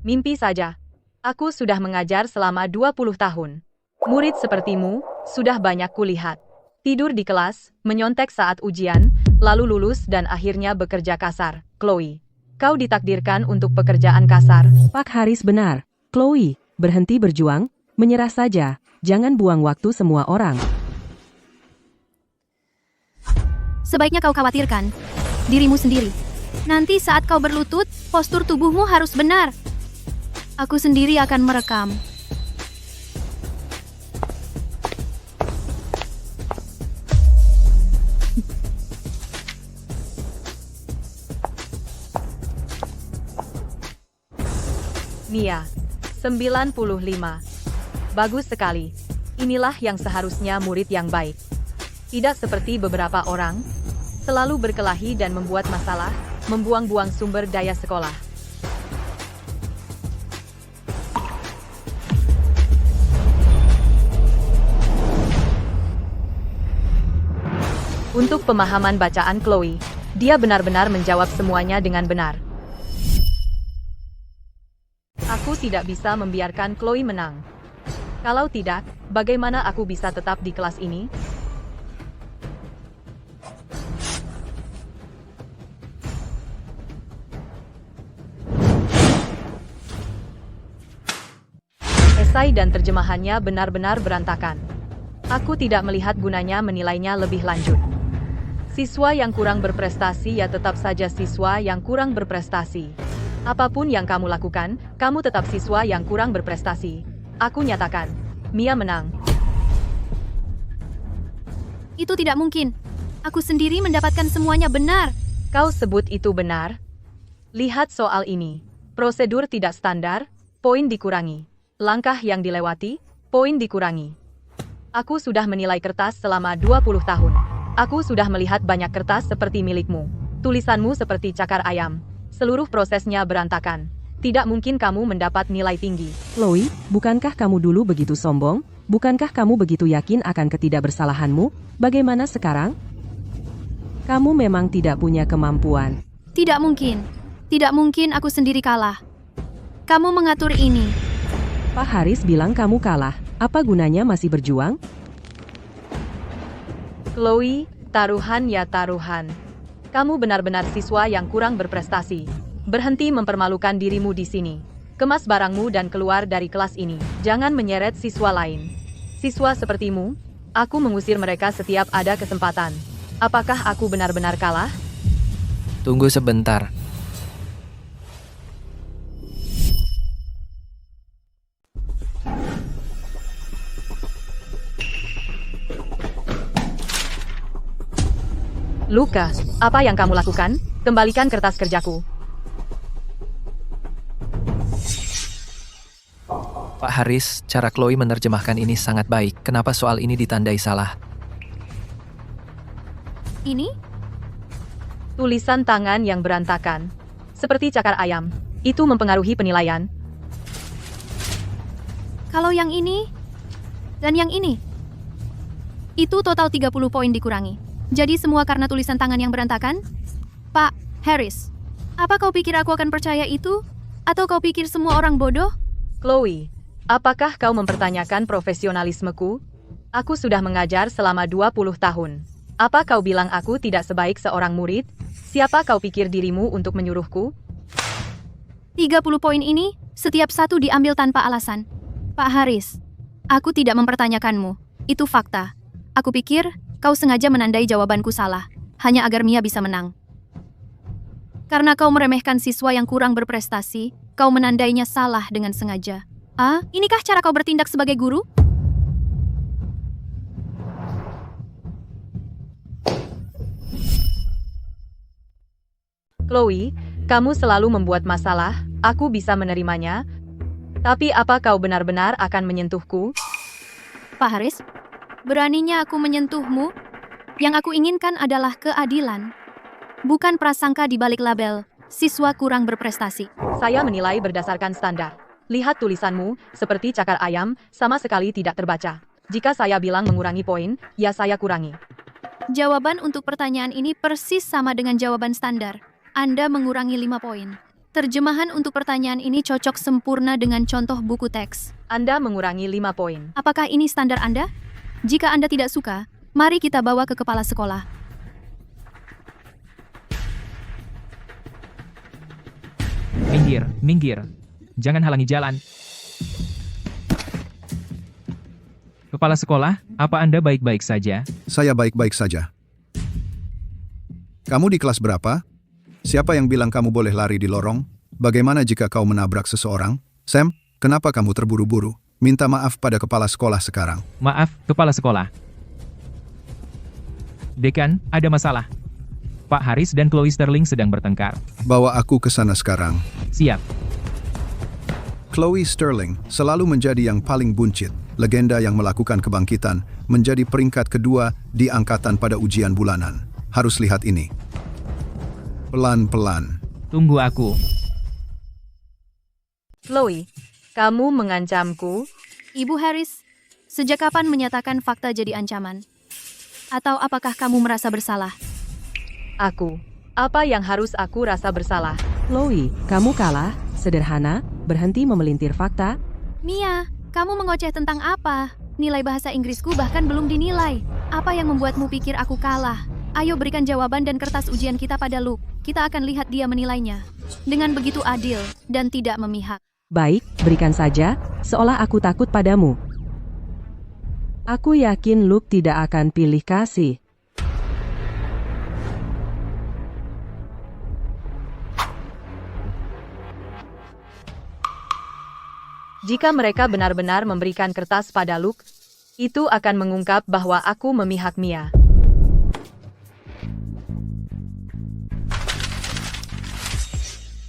Mimpi saja. Aku sudah mengajar selama 20 tahun. Murid sepertimu, sudah banyak kulihat. Tidur di kelas, menyontek saat ujian, lalu lulus dan akhirnya bekerja kasar. Chloe, Kau ditakdirkan untuk pekerjaan kasar. Pak Haris benar. Chloe, berhenti berjuang, menyerah saja. Jangan buang waktu semua orang. Sebaiknya kau khawatirkan dirimu sendiri. Nanti saat kau berlutut, postur tubuhmu harus benar. Aku sendiri akan merekam. Mia, 95. Bagus sekali. Inilah yang seharusnya murid yang baik. Tidak seperti beberapa orang, selalu berkelahi dan membuat masalah, membuang-buang sumber daya sekolah. Untuk pemahaman bacaan Chloe, dia benar-benar menjawab semuanya dengan benar. Aku tidak bisa membiarkan Chloe menang. Kalau tidak, bagaimana aku bisa tetap di kelas ini? Esai dan terjemahannya benar-benar berantakan. Aku tidak melihat gunanya menilainya lebih lanjut. Siswa yang kurang berprestasi ya tetap saja siswa yang kurang berprestasi. Apapun yang kamu lakukan, kamu tetap siswa yang kurang berprestasi. Aku nyatakan, Mia menang. Itu tidak mungkin. Aku sendiri mendapatkan semuanya benar. Kau sebut itu benar? Lihat soal ini. Prosedur tidak standar, poin dikurangi. Langkah yang dilewati, poin dikurangi. Aku sudah menilai kertas selama 20 tahun. Aku sudah melihat banyak kertas seperti milikmu. Tulisanmu seperti cakar ayam. Seluruh prosesnya berantakan. Tidak mungkin kamu mendapat nilai tinggi. Chloe, bukankah kamu dulu begitu sombong? Bukankah kamu begitu yakin akan ketidakbersalahanmu? Bagaimana sekarang? Kamu memang tidak punya kemampuan. Tidak mungkin. Tidak mungkin aku sendiri kalah. Kamu mengatur ini. Pak Haris bilang kamu kalah. Apa gunanya masih berjuang? Chloe, taruhan ya taruhan. Kamu benar-benar siswa yang kurang berprestasi. Berhenti mempermalukan dirimu di sini. Kemas barangmu dan keluar dari kelas ini. Jangan menyeret siswa lain. Siswa sepertimu, aku mengusir mereka setiap ada kesempatan. Apakah aku benar-benar kalah? Tunggu sebentar. Luka, apa yang kamu lakukan? Kembalikan kertas kerjaku. Pak Haris, cara Chloe menerjemahkan ini sangat baik. Kenapa soal ini ditandai salah? Ini? Tulisan tangan yang berantakan. Seperti cakar ayam. Itu mempengaruhi penilaian. Kalau yang ini dan yang ini, itu total 30 poin dikurangi. Jadi semua karena tulisan tangan yang berantakan? Pak Haris, apa kau pikir aku akan percaya itu? Atau kau pikir semua orang bodoh? Chloe, apakah kau mempertanyakan profesionalismeku? Aku sudah mengajar selama 20 tahun. Apa kau bilang aku tidak sebaik seorang murid? Siapa kau pikir dirimu untuk menyuruhku? 30 poin ini, setiap satu diambil tanpa alasan. Pak Haris, aku tidak mempertanyakanmu. Itu fakta. Aku pikir kau sengaja menandai jawabanku salah, hanya agar Mia bisa menang. Karena kau meremehkan siswa yang kurang berprestasi, kau menandainya salah dengan sengaja. Ah, inikah cara kau bertindak sebagai guru? Chloe, kamu selalu membuat masalah, aku bisa menerimanya. Tapi apa kau benar-benar akan menyentuhku? Pak Haris, beraninya aku menyentuhmu? Yang aku inginkan adalah keadilan. Bukan prasangka di balik label, siswa kurang berprestasi. Saya menilai berdasarkan standar. Lihat tulisanmu, seperti cakar ayam, sama sekali tidak terbaca. Jika saya bilang mengurangi poin, ya saya kurangi. Jawaban untuk pertanyaan ini persis sama dengan jawaban standar. Anda mengurangi 5 poin. Terjemahan untuk pertanyaan ini cocok sempurna dengan contoh buku teks. Anda mengurangi 5 poin. Apakah ini standar Anda? Jika Anda tidak suka, mari kita bawa ke kepala sekolah. Minggir, minggir. Jangan halangi jalan. Kepala sekolah, apa Anda baik-baik saja? Saya baik-baik saja. Kamu di kelas berapa? Siapa yang bilang kamu boleh lari di lorong? Bagaimana jika kau menabrak seseorang? Sam, kenapa kamu terburu-buru? Minta maaf pada kepala sekolah sekarang. Maaf, kepala sekolah. Dekan, ada masalah. Pak Haris dan Chloe Sterling sedang bertengkar. Bawa aku ke sana sekarang. Siap. Chloe Sterling selalu menjadi yang paling buncit. Legenda yang melakukan kebangkitan menjadi peringkat kedua di angkatan pada ujian bulanan. Harus lihat ini. Pelan-pelan. Tunggu aku. Chloe, kamu mengancamku? Ibu Harris, sejak kapan menyatakan fakta jadi ancaman? Atau apakah kamu merasa bersalah? Aku. Apa yang harus aku rasa bersalah? Chloe, kamu kalah. Sederhana, berhenti memelintir fakta. Mia, kamu mengoceh tentang apa? Nilai bahasa Inggrisku bahkan belum dinilai. Apa yang membuatmu pikir aku kalah? Ayo berikan jawaban dan kertas ujian kita pada Luke. Kita akan lihat dia menilainya. Dengan begitu adil dan tidak memihak. Baik, berikan saja, seolah aku takut padamu. Aku yakin Luke tidak akan pilih kasih. Jika mereka benar-benar memberikan kertas pada Luke, itu akan mengungkap bahwa aku memihak Mia.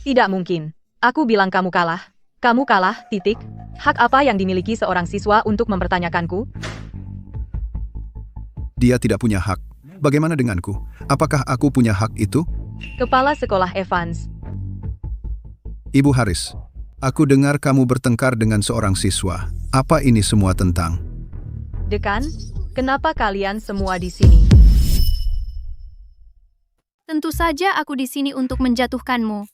Tidak mungkin. Aku bilang kamu kalah. Kamu kalah, titik. Hak apa yang dimiliki seorang siswa untuk mempertanyakanku? Dia tidak punya hak. Bagaimana denganku? Apakah aku punya hak itu? Kepala Sekolah Evans. Ibu Haris, aku dengar kamu bertengkar dengan seorang siswa. Apa ini semua tentang? Dekan, kenapa kalian semua di sini? Tentu saja aku di sini untuk menjatuhkanmu.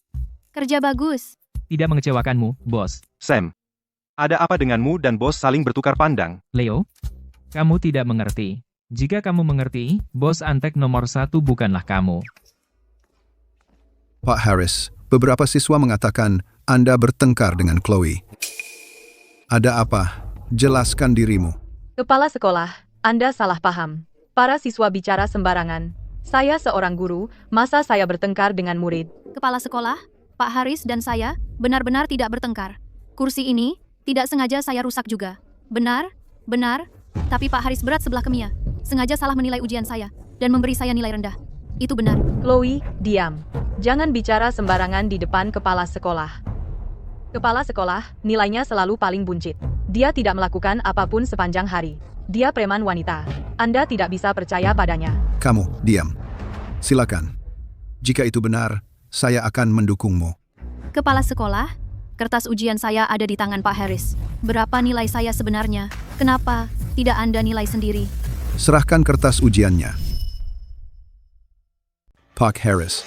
Kerja bagus. Tidak mengecewakanmu, bos. Sam, ada apa denganmu dan bos saling bertukar pandang? Leo, kamu tidak mengerti. Jika kamu mengerti, bos antek nomor 1 bukanlah kamu. Pak Harris, beberapa siswa mengatakan Anda bertengkar dengan Chloe. Ada apa? Jelaskan dirimu. Kepala sekolah, Anda salah paham. Para siswa bicara sembarangan. Saya seorang guru, masa saya bertengkar dengan murid? Kepala sekolah, Pak Haris dan saya benar-benar tidak bertengkar. Kursi ini tidak sengaja saya rusak juga. Benar, benar. Tapi Pak Haris berat sebelah ke Mia. Sengaja salah menilai ujian saya dan memberi saya nilai rendah. Itu benar. Chloe, diam. Jangan bicara sembarangan di depan kepala sekolah. Kepala sekolah, nilainya selalu paling buncit. Dia tidak melakukan apapun sepanjang hari. Dia preman wanita. Anda tidak bisa percaya padanya. Kamu, diam. Silakan. Jika itu benar, saya akan mendukungmu. Kepala sekolah, kertas ujian saya ada di tangan Pak Harris. Berapa nilai saya sebenarnya? Kenapa tidak Anda nilai sendiri? Serahkan kertas ujiannya. Pak Harris,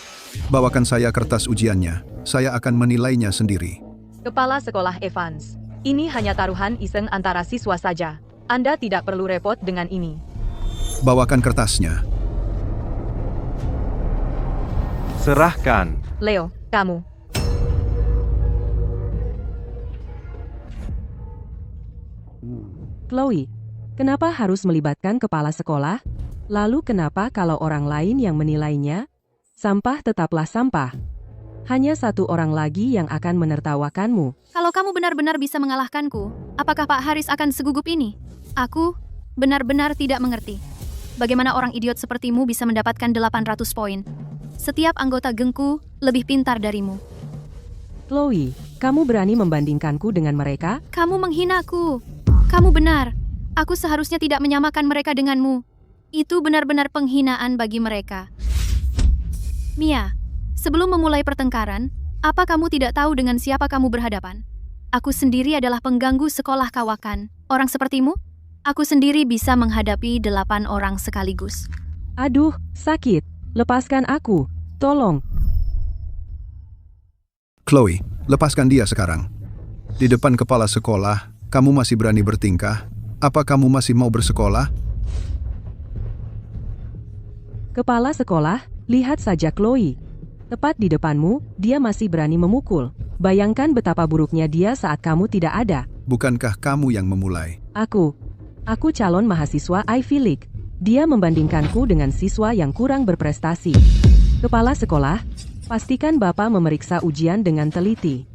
bawakan saya kertas ujiannya. Saya akan menilainya sendiri. Kepala sekolah Evans, ini hanya taruhan iseng antara siswa saja. Anda tidak perlu repot dengan ini. Bawakan kertasnya. Serahkan. Leo, kamu. Chloe, kenapa harus melibatkan kepala sekolah? Lalu kenapa kalau orang lain yang menilainya? Sampah tetaplah sampah. Hanya satu orang lagi yang akan menertawakanmu. Kalau kamu benar-benar bisa mengalahkanku, apakah Pak Haris akan segugup ini? Aku benar-benar tidak mengerti. Bagaimana orang idiot sepertimu bisa mendapatkan 800 poin? Setiap anggota gengku lebih pintar darimu. Chloe, kamu berani membandingkanku dengan mereka? Kamu menghinaku. Kamu benar. Aku seharusnya tidak menyamakan mereka denganmu. Itu benar-benar penghinaan bagi mereka. Mia, sebelum memulai pertengkaran, apa kamu tidak tahu dengan siapa kamu berhadapan? Aku sendiri adalah pengganggu sekolah kawakan. Orang sepertimu? Aku sendiri bisa menghadapi 8 orang sekaligus. Aduh, sakit. Lepaskan aku. Tolong. Chloe, lepaskan dia sekarang. Di depan kepala sekolah, kamu masih berani bertingkah? Apa kamu masih mau bersekolah? Kepala sekolah, lihat saja Chloe. Tepat di depanmu, dia masih berani memukul. Bayangkan betapa buruknya dia saat kamu tidak ada. Bukankah kamu yang memulai? Aku calon mahasiswa Ivy League. Dia membandingkanku dengan siswa yang kurang berprestasi. Kepala sekolah, pastikan Bapak memeriksa ujian dengan teliti.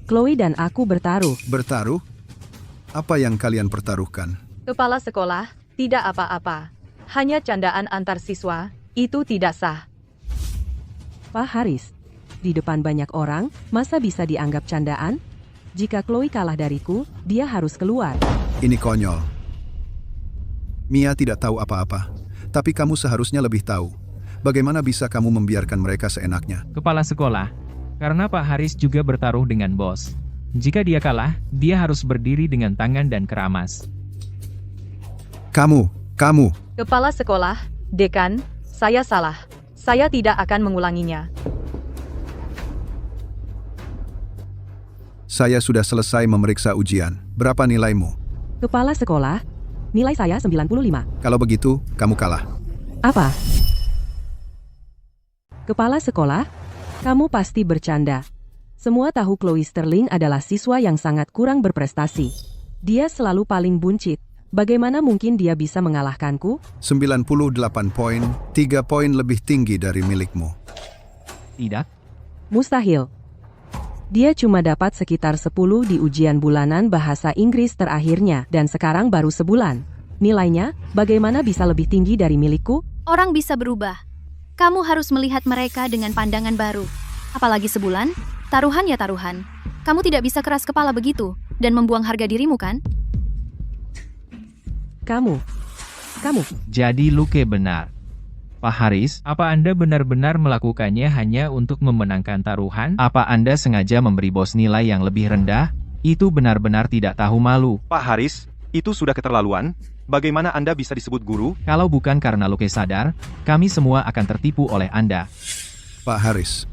Chloe dan aku bertaruh. Bertaruh? Apa yang kalian pertaruhkan? Kepala sekolah, tidak apa-apa. Hanya candaan antar siswa, itu tidak sah. Pak Haris, di depan banyak orang, masa bisa dianggap candaan? Jika Chloe kalah dariku, dia harus keluar. Ini konyol. Mia tidak tahu apa-apa, tapi kamu seharusnya lebih tahu. Bagaimana bisa kamu membiarkan mereka seenaknya? Kepala sekolah, karena Pak Haris juga bertaruh dengan bos. Jika dia kalah, dia harus berdiri dengan tangan dan keramas. Kamu. Kepala sekolah, dekan, saya salah. Saya tidak akan mengulanginya. Saya sudah selesai memeriksa ujian. Berapa nilaimu? Kepala sekolah, nilai saya 95. Kalau begitu, kamu kalah. Apa? Kepala sekolah, kamu pasti bercanda. Semua tahu Chloe Sterling adalah siswa yang sangat kurang berprestasi. Dia selalu paling buncit. Bagaimana mungkin dia bisa mengalahkanku? 98 poin, 3 poin lebih tinggi dari milikmu. Tidak? Mustahil. Dia cuma dapat sekitar 10 di ujian bulanan bahasa Inggris terakhirnya, dan sekarang baru sebulan. Nilainya, bagaimana bisa lebih tinggi dari milikku? Orang bisa berubah. Kamu harus melihat mereka dengan pandangan baru. Apalagi sebulan, taruhan ya taruhan. Kamu tidak bisa keras kepala begitu, dan membuang harga dirimu kan? Kamu. Jadi Luke benar. Pak Haris, apa Anda benar-benar melakukannya hanya untuk memenangkan taruhan? Apa Anda sengaja memberi bos nilai yang lebih rendah? Itu benar-benar tidak tahu malu. Pak Haris, itu sudah keterlaluan. Bagaimana Anda bisa disebut guru? Kalau bukan karena Luke sadar, kami semua akan tertipu oleh Anda. Pak Haris,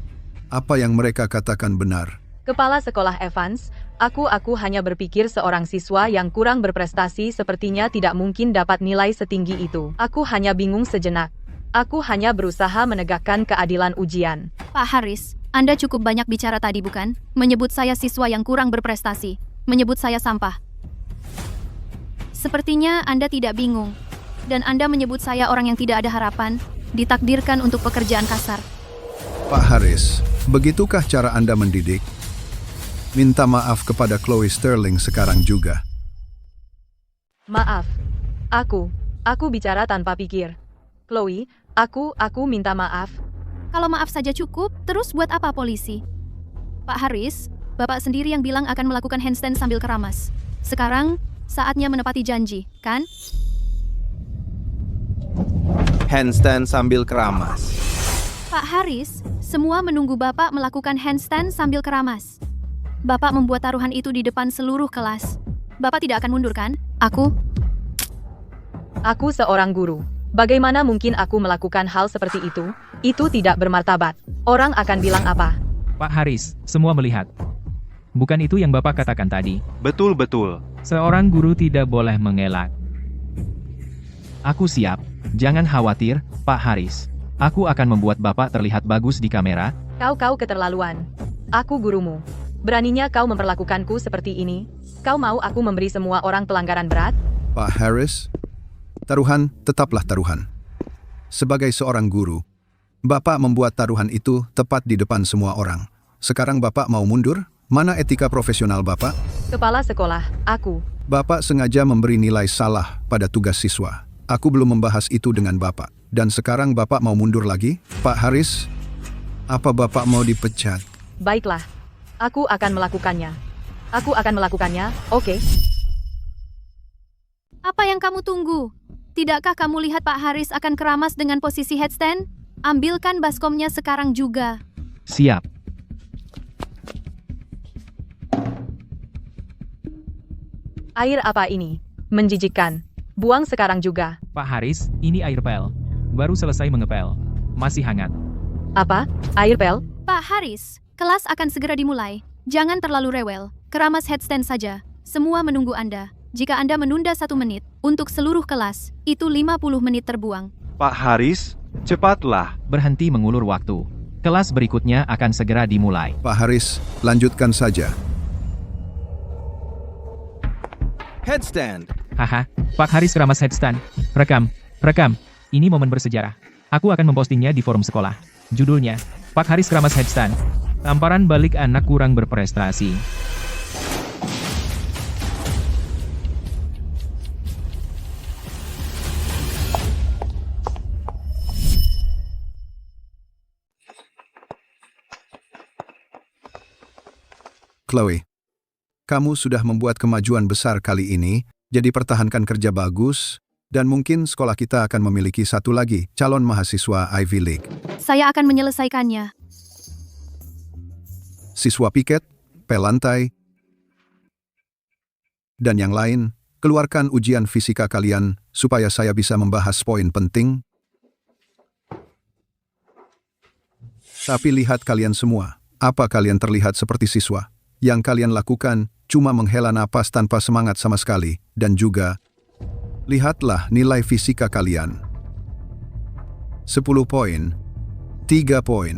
apa yang mereka katakan benar? Kepala sekolah Evans, aku hanya berpikir seorang siswa yang kurang berprestasi sepertinya tidak mungkin dapat nilai setinggi itu. Aku hanya bingung sejenak. Aku hanya berusaha menegakkan keadilan ujian. Pak Haris, Anda cukup banyak bicara tadi bukan? Menyebut saya siswa yang kurang berprestasi. Menyebut saya sampah. Sepertinya Anda tidak bingung. Dan Anda menyebut saya orang yang tidak ada harapan, ditakdirkan untuk pekerjaan kasar. Pak Haris, begitukah cara Anda mendidik? Minta maaf kepada Chloe Sterling sekarang juga. Maaf. Aku bicara tanpa pikir. Chloe, aku minta maaf. Kalau maaf saja cukup, terus buat apa polisi? Pak Haris, Bapak sendiri yang bilang akan melakukan handstand sambil keramas. Sekarang, saatnya menepati janji, kan? Handstand sambil keramas. Pak Haris, semua menunggu Bapak melakukan handstand sambil keramas. Bapak membuat taruhan itu di depan seluruh kelas. Bapak tidak akan mundur, kan? Aku seorang guru. Bagaimana mungkin aku melakukan hal seperti itu? Itu tidak bermartabat. Orang akan bilang apa? Pak Haris, semua melihat. Bukan itu yang Bapak katakan tadi. Betul. Seorang guru tidak boleh mengelak. Aku siap. Jangan khawatir, Pak Haris. Aku akan membuat Bapak terlihat bagus di kamera. Kau keterlaluan. Aku gurumu. Beraninya kau memperlakukanku seperti ini? Kau mau aku memberi semua orang pelanggaran berat? Pak Haris, taruhan tetaplah taruhan. Sebagai seorang guru, Bapak membuat taruhan itu tepat di depan semua orang. Sekarang Bapak mau mundur? Mana etika profesional Bapak? Kepala sekolah, aku. Bapak sengaja memberi nilai salah pada tugas siswa. Aku belum membahas itu dengan Bapak. Dan sekarang Bapak mau mundur lagi? Pak Haris, apa Bapak mau dipecat? Baiklah. Aku akan melakukannya, oke? Apa yang kamu tunggu? Tidakkah kamu lihat Pak Haris akan keramas dengan posisi headstand? Ambilkan baskomnya sekarang juga. Siap. Air apa ini? Menjijikkan. Buang sekarang juga. Pak Haris, ini air pel. Baru selesai mengepel. Masih hangat. Apa? Air pel? Pak Haris, kelas akan segera dimulai. Jangan terlalu rewel. Keramas headstand saja. Semua menunggu Anda. Jika Anda menunda 1 menit, untuk seluruh kelas, itu 50 menit terbuang. Pak Haris, cepatlah. Berhenti mengulur waktu. Kelas berikutnya akan segera dimulai. Pak Haris, lanjutkan saja. Headstand. Haha, Pak Haris keramas headstand. Rekam. Ini momen bersejarah. Aku akan mempostingnya di forum sekolah. Judulnya, Pak Haris keramas headstand. Tamparan balik anak kurang berprestasi. Chloe, kamu sudah membuat kemajuan besar kali ini, jadi pertahankan kerja bagus, dan mungkin sekolah kita akan memiliki satu lagi calon mahasiswa Ivy League. Saya akan menyelesaikannya. Siswa piket, pelantai, dan yang lain, keluarkan ujian fisika kalian supaya saya bisa membahas poin penting. Tapi lihat kalian semua, apa kalian terlihat seperti siswa? Yang kalian lakukan cuma menghela napas tanpa semangat sama sekali, dan juga lihatlah nilai fisika kalian. 10 poin, 3 poin,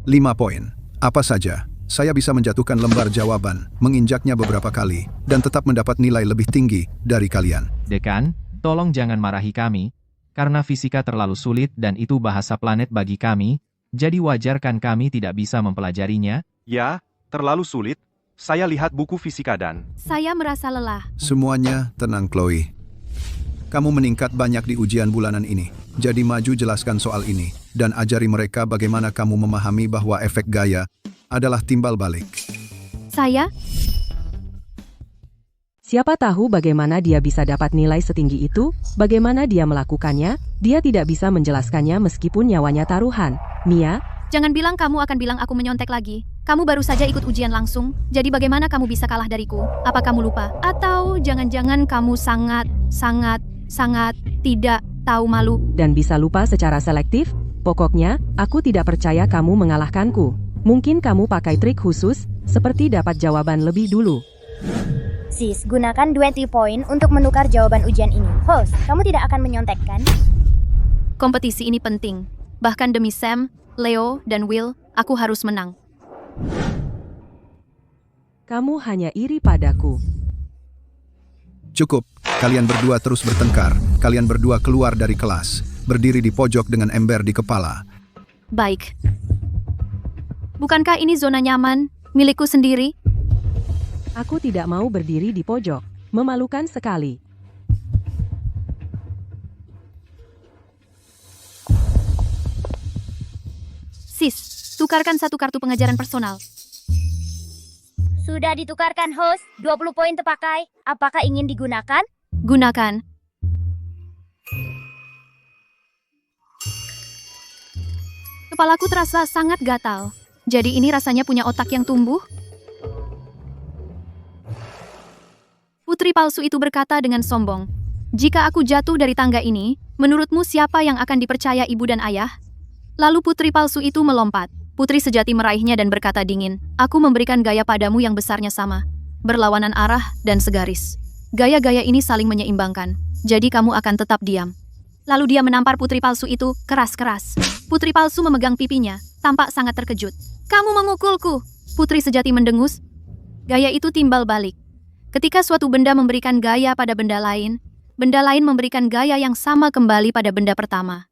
5 poin, apa saja. Saya bisa menjatuhkan lembar jawaban, menginjaknya beberapa kali, dan tetap mendapat nilai lebih tinggi dari kalian. Dekan, tolong jangan marahi kami, karena fisika terlalu sulit dan itu bahasa planet bagi kami, jadi wajar kan kami tidak bisa mempelajarinya? Ya, terlalu sulit. Saya lihat buku fisika dan... Saya merasa lelah. Semuanya tenang, Chloe. Kamu meningkat banyak di ujian bulanan ini, jadi maju jelaskan soal ini, dan ajari mereka bagaimana kamu memahami bahwa efek gaya adalah timbal balik. Saya? Siapa tahu bagaimana dia bisa dapat nilai setinggi itu, bagaimana dia melakukannya, dia tidak bisa menjelaskannya meskipun nyawanya taruhan. Mia? Jangan bilang kamu akan bilang aku menyontek lagi. Kamu baru saja ikut ujian langsung, jadi bagaimana kamu bisa kalah dariku? Apa kamu lupa? Atau jangan-jangan kamu sangat tidak tahu malu? Dan bisa lupa secara selektif? Pokoknya, aku tidak percaya kamu mengalahkanku. Mungkin kamu pakai trik khusus, seperti dapat jawaban lebih dulu. Sis, gunakan 20 poin untuk menukar jawaban ujian ini. Host, kamu tidak akan menyontek kan? Kompetisi ini penting. Bahkan demi Sam, Leo, dan Will, aku harus menang. Kamu hanya iri padaku. Cukup, kalian berdua terus bertengkar. Kalian berdua keluar dari kelas, berdiri di pojok dengan ember di kepala. Baik. Bukankah ini zona nyaman, milikku sendiri? Aku tidak mau berdiri di pojok. Memalukan sekali. Sis, tukarkan satu kartu pengajaran personal. Sudah ditukarkan, host. 20 poin terpakai. Apakah ingin digunakan? Gunakan. Kepalaku terasa sangat gatal. Jadi ini rasanya punya otak yang tumbuh? Putri palsu itu berkata dengan sombong. Jika aku jatuh dari tangga ini, menurutmu siapa yang akan dipercaya ibu dan ayah? Lalu putri palsu itu melompat. Putri sejati meraihnya dan berkata dingin, aku memberikan gaya padamu yang besarnya sama. Berlawanan arah dan segaris. Gaya-gaya ini saling menyeimbangkan. Jadi kamu akan tetap diam. Lalu dia menampar putri palsu itu keras-keras. Putri palsu memegang pipinya, tampak sangat terkejut. Kamu mengukulku. Putri sejati mendengus. Gaya itu timbal balik. Ketika suatu benda memberikan gaya pada benda lain memberikan gaya yang sama kembali pada benda pertama.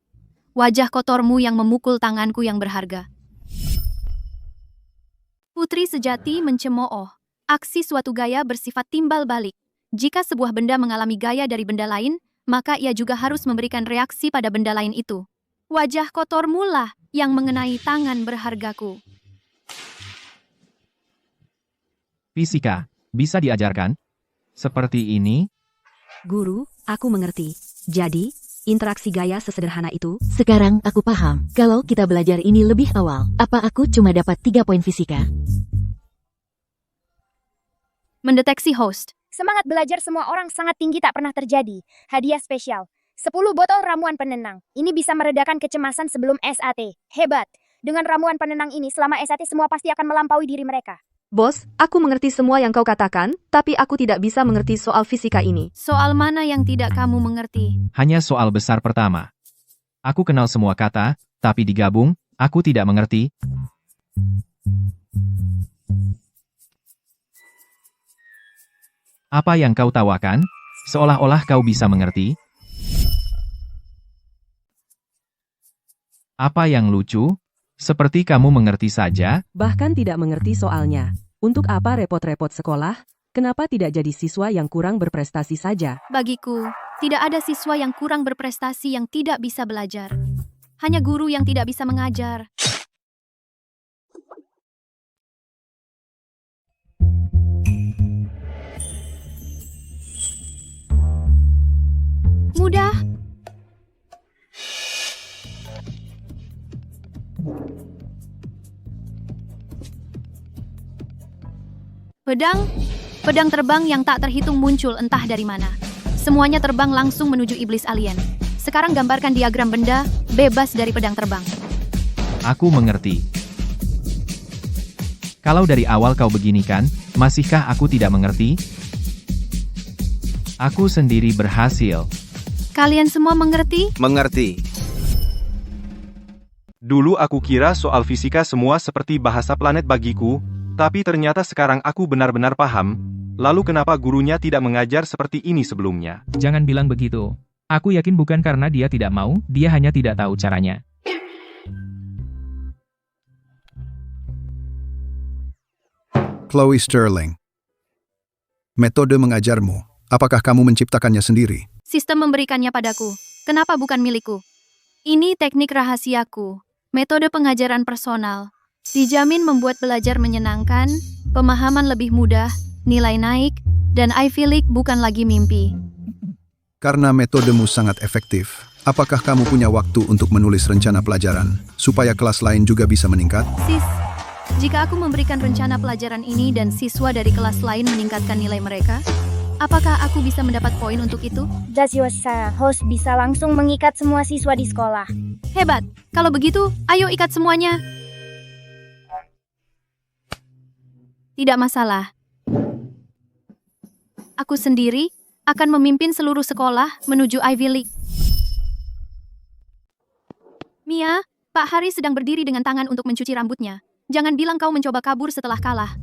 Wajah kotormu yang memukul tanganku yang berharga. Putri sejati mencemooh. Aksi suatu gaya bersifat timbal balik. Jika sebuah benda mengalami gaya dari benda lain, maka ia juga harus memberikan reaksi pada benda lain itu. Wajah kotormu lah yang mengenai tangan berhargaku. Fisika, bisa diajarkan? Seperti ini? Guru, aku mengerti. Jadi, interaksi gaya sesederhana itu. Sekarang aku paham. Kalau kita belajar ini lebih awal, apa aku cuma dapat 3 poin fisika? Mendeteksi host. Semangat belajar semua orang sangat tinggi tak pernah terjadi. Hadiah spesial. 10 botol ramuan penenang. Ini bisa meredakan kecemasan sebelum SAT. Hebat. Dengan ramuan penenang ini selama SAT semua pasti akan melampaui diri mereka. Bos, aku mengerti semua yang kau katakan, tapi aku tidak bisa mengerti soal fisika ini. Soal mana yang tidak kamu mengerti? Hanya soal besar pertama. Aku kenal semua kata, tapi digabung, Aku tidak mengerti. Apa yang kau tawarkan? Seolah-olah kau bisa mengerti. Apa yang lucu? Seperti kamu mengerti saja. Bahkan tidak mengerti soalnya. Untuk apa repot-repot sekolah? Kenapa tidak jadi siswa yang kurang berprestasi saja? Bagiku, tidak ada siswa yang kurang berprestasi yang tidak bisa belajar. Hanya guru yang tidak bisa mengajar. Mudah. Pedang terbang yang tak terhitung muncul entah dari mana. Semuanya terbang langsung menuju iblis alien. Sekarang gambarkan diagram benda bebas dari pedang terbang. Aku mengerti. Kalau dari awal kau beginikan, masihkah aku tidak mengerti? Aku sendiri berhasil. Kalian semua mengerti? Mengerti. Dulu aku kira soal fisika semua seperti bahasa planet bagiku, tapi ternyata sekarang aku benar-benar paham. Lalu kenapa gurunya tidak mengajar seperti ini sebelumnya? Jangan bilang begitu. Aku yakin bukan karena dia tidak mau, dia hanya tidak tahu caranya. Chloe Sterling. Metode mengajarmu, apakah kamu menciptakannya sendiri? Sistem memberikannya padaku. Kenapa bukan milikku? Ini teknik rahasiaku. Metode pengajaran personal. Dijamin membuat belajar menyenangkan, pemahaman lebih mudah, nilai naik, dan Ivy League bukan lagi mimpi. Karena metodemu sangat efektif, apakah kamu punya waktu untuk menulis rencana pelajaran, supaya kelas lain juga bisa meningkat? Sis, jika aku memberikan rencana pelajaran ini dan siswa dari kelas lain meningkatkan nilai mereka, apakah aku bisa mendapat poin untuk itu? Jasyosa, host bisa langsung mengikat semua siswa di sekolah. Hebat, kalau begitu, ayo ikat semuanya. Tidak masalah. Aku sendiri akan memimpin seluruh sekolah menuju Ivy League. Mia, Pak Hari sedang berdiri dengan tangan untuk mencuci rambutnya. Jangan bilang kau mencoba kabur setelah kalah.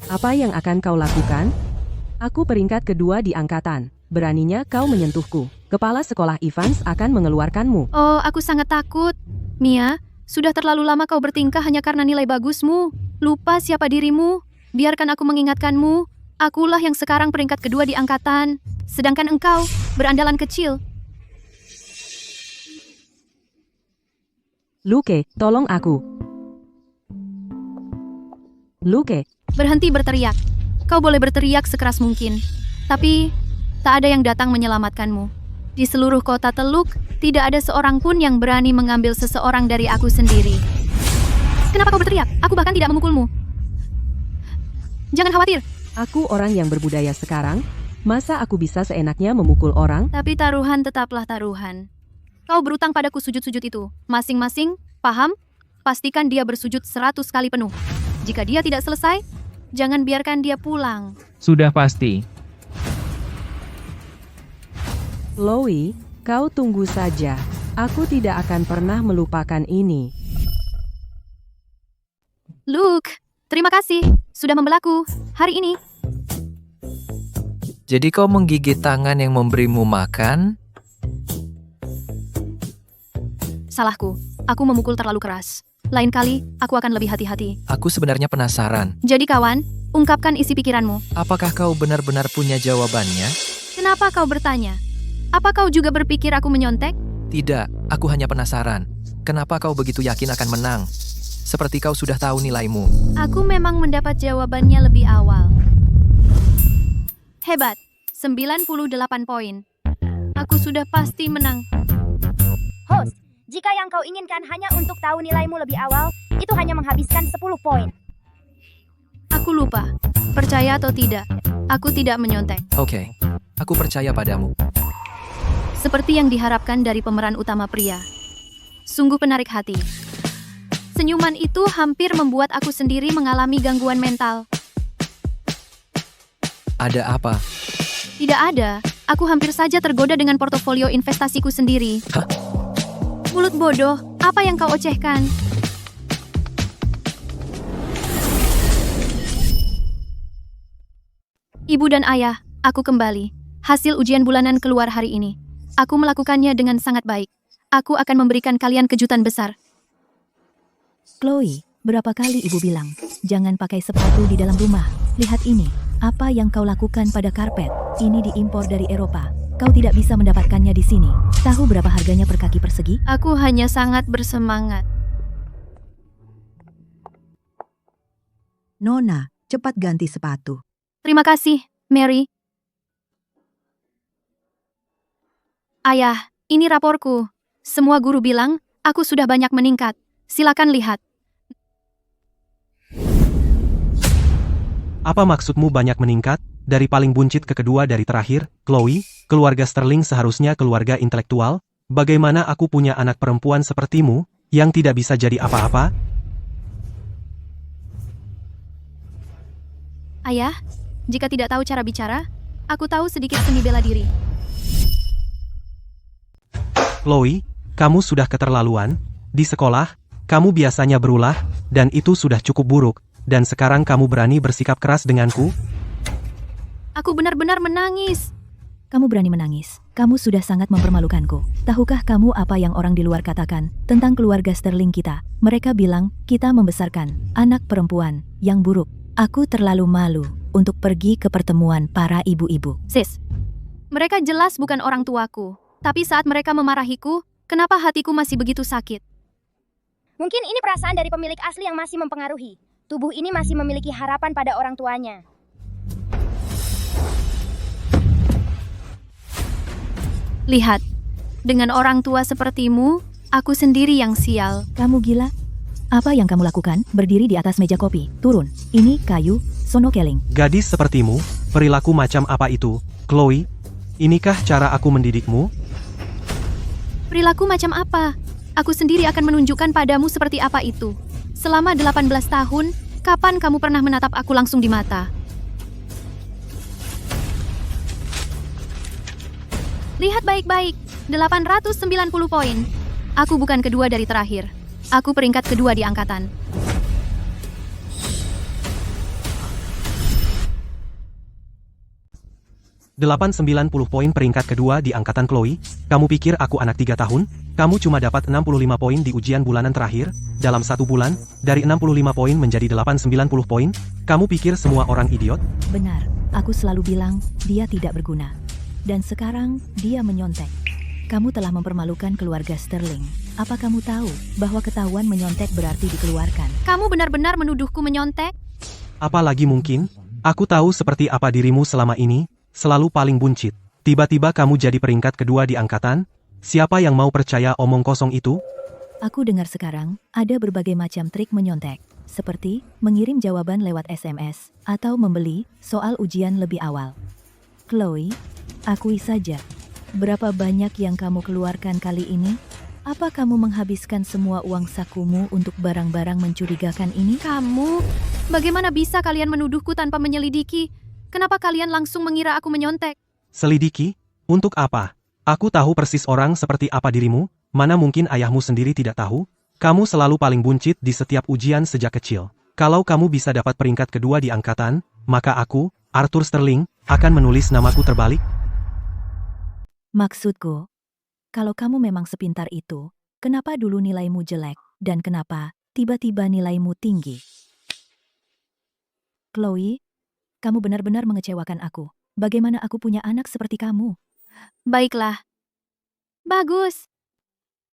Apa yang akan kau lakukan? Aku peringkat kedua di angkatan. Beraninya kau menyentuhku. Kepala sekolah Evans akan mengeluarkanmu. Oh, aku sangat takut. Mia, sudah terlalu lama kau bertingkah hanya karena nilai bagusmu. Lupa siapa dirimu. Biarkan aku mengingatkanmu. Akulah yang sekarang peringkat kedua di angkatan. Sedangkan engkau berandalan kecil. Luke, tolong aku. Luke. Berhenti berteriak. Kau boleh berteriak sekeras mungkin. Tapi, tak ada yang datang menyelamatkanmu. Di seluruh kota Teluk, tidak ada seorang pun yang berani mengambil seseorang dari aku sendiri. Kenapa kau berteriak? Aku bahkan tidak memukulmu. Jangan khawatir. Aku orang yang berbudaya sekarang. Masa aku bisa seenaknya memukul orang? Tapi taruhan tetaplah taruhan. Kau berutang padaku sujud-sujud itu. Masing-masing, paham? Pastikan dia bersujud 100 kali penuh. Jika dia tidak selesai, jangan biarkan dia pulang. Sudah pasti. Chloe, kau tunggu saja. Aku tidak akan pernah melupakan ini. Luke, terima kasih. Sudah membelaku hari ini. Jadi kau menggigit tangan yang memberimu makan? Salahku. Aku memukul terlalu keras. Lain kali, aku akan lebih hati-hati. Aku sebenarnya penasaran. Jadi kawan, ungkapkan isi pikiranmu. Apakah kau benar-benar punya jawabannya? Kenapa kau bertanya? Apa kau juga berpikir aku menyontek? Tidak, aku hanya penasaran. Kenapa kau begitu yakin akan menang? Seperti kau sudah tahu nilaimu. Aku memang mendapat jawabannya lebih awal. Hebat, 98 poin. Aku sudah pasti menang. Host, jika yang kau inginkan hanya untuk tahu nilaimu lebih awal, itu hanya menghabiskan 10 poin. Aku lupa. Percaya atau tidak, aku tidak menyontek. Oke, aku percaya padamu. Seperti yang diharapkan dari pemeran utama pria. Sungguh penarik hati. Senyuman itu hampir membuat aku sendiri mengalami gangguan mental. Ada apa? Tidak ada. Aku hampir saja tergoda dengan portofolio investasiku sendiri. Hah? Mulut bodoh, apa yang kau ocehkan? Ibu dan ayah, aku kembali. Hasil ujian bulanan keluar hari ini. Aku melakukannya dengan sangat baik. Aku akan memberikan kalian kejutan besar. Chloe, berapa kali ibu bilang, jangan pakai sepatu di dalam rumah. Lihat ini, apa yang kau lakukan pada karpet. Ini diimpor dari Eropa. Kau tidak bisa mendapatkannya di sini. Tahu berapa harganya per kaki persegi? Aku hanya sangat bersemangat. Nona, cepat ganti sepatu. Terima kasih, Mary. Ayah, ini raporku. Semua guru bilang, aku sudah banyak meningkat. Silakan lihat. Apa maksudmu banyak meningkat? Dari paling buncit ke kedua dari terakhir, Chloe, keluarga Sterling seharusnya keluarga intelektual. Bagaimana aku punya anak perempuan sepertimu, yang tidak bisa jadi apa-apa? Ayah, jika tidak tahu cara bicara, aku tahu sedikit seni bela diri. Chloe, kamu sudah keterlaluan. Di sekolah, kamu biasanya berulah, dan itu sudah cukup buruk. Dan sekarang kamu berani bersikap keras denganku? Aku benar-benar menangis. Kamu berani menangis. Kamu sudah sangat mempermalukanku. Tahukah kamu apa yang orang di luar katakan tentang keluarga Sterling kita? Mereka bilang, kita membesarkan anak perempuan yang buruk. Aku terlalu malu untuk pergi ke pertemuan para ibu-ibu. Sis, mereka jelas bukan orang tuaku. Tapi saat mereka memarahiku, kenapa hatiku masih begitu sakit? Mungkin ini perasaan dari pemilik asli yang masih mempengaruhi. Tubuh ini masih memiliki harapan pada orang tuanya. Lihat, dengan orang tua sepertimu, aku sendiri yang sial. Kamu gila? Apa yang kamu lakukan? Berdiri di atas meja kopi. Turun. Ini kayu, sono keling. Gadis sepertimu, perilaku macam apa itu? Chloe, inikah cara aku mendidikmu? Perilaku macam apa? Aku sendiri akan menunjukkan padamu seperti apa itu. Selama 18 tahun, kapan kamu pernah menatap aku langsung di mata? Lihat baik-baik, 890 poin. Aku bukan kedua dari terakhir. Aku peringkat kedua di angkatan. $890 poin peringkat kedua di angkatan Chloe. Kamu pikir aku anak 3 tahun? Kamu cuma dapat 65 poin di ujian bulanan terakhir. Dalam 1 bulan, dari 65 poin menjadi 890 poin. Kamu pikir semua orang idiot? Benar, aku selalu bilang, dia tidak berguna. Dan sekarang, dia menyontek. Kamu telah mempermalukan keluarga Sterling. Apa kamu tahu bahwa ketahuan menyontek berarti dikeluarkan? Kamu benar-benar menuduhku menyontek? Apalagi mungkin? Aku tahu seperti apa dirimu selama ini. Selalu paling buncit. Tiba-tiba kamu jadi peringkat kedua di angkatan? Siapa yang mau percaya omong kosong itu? Aku dengar sekarang, ada berbagai macam trik menyontek. Seperti, mengirim jawaban lewat SMS, atau membeli soal ujian lebih awal. Chloe, akui saja. Berapa banyak yang kamu keluarkan kali ini? Apa kamu menghabiskan semua uang sakumu untuk barang-barang mencurigakan ini? Kamu, bagaimana bisa kalian menuduhku tanpa menyelidiki? Kenapa kalian langsung mengira aku menyontek? Selidiki? Untuk apa? Aku tahu persis orang seperti apa dirimu, mana mungkin ayahmu sendiri tidak tahu? Kamu selalu paling buncit di setiap ujian sejak kecil. Kalau kamu bisa dapat peringkat kedua di angkatan, maka aku, Arthur Sterling, akan menulis namaku terbalik. Maksudku, kalau kamu memang sepintar itu, kenapa dulu nilaimu jelek, dan kenapa tiba-tiba nilaimu tinggi? Chloe, kamu benar-benar mengecewakan aku. Bagaimana aku punya anak seperti kamu? Baiklah. Bagus.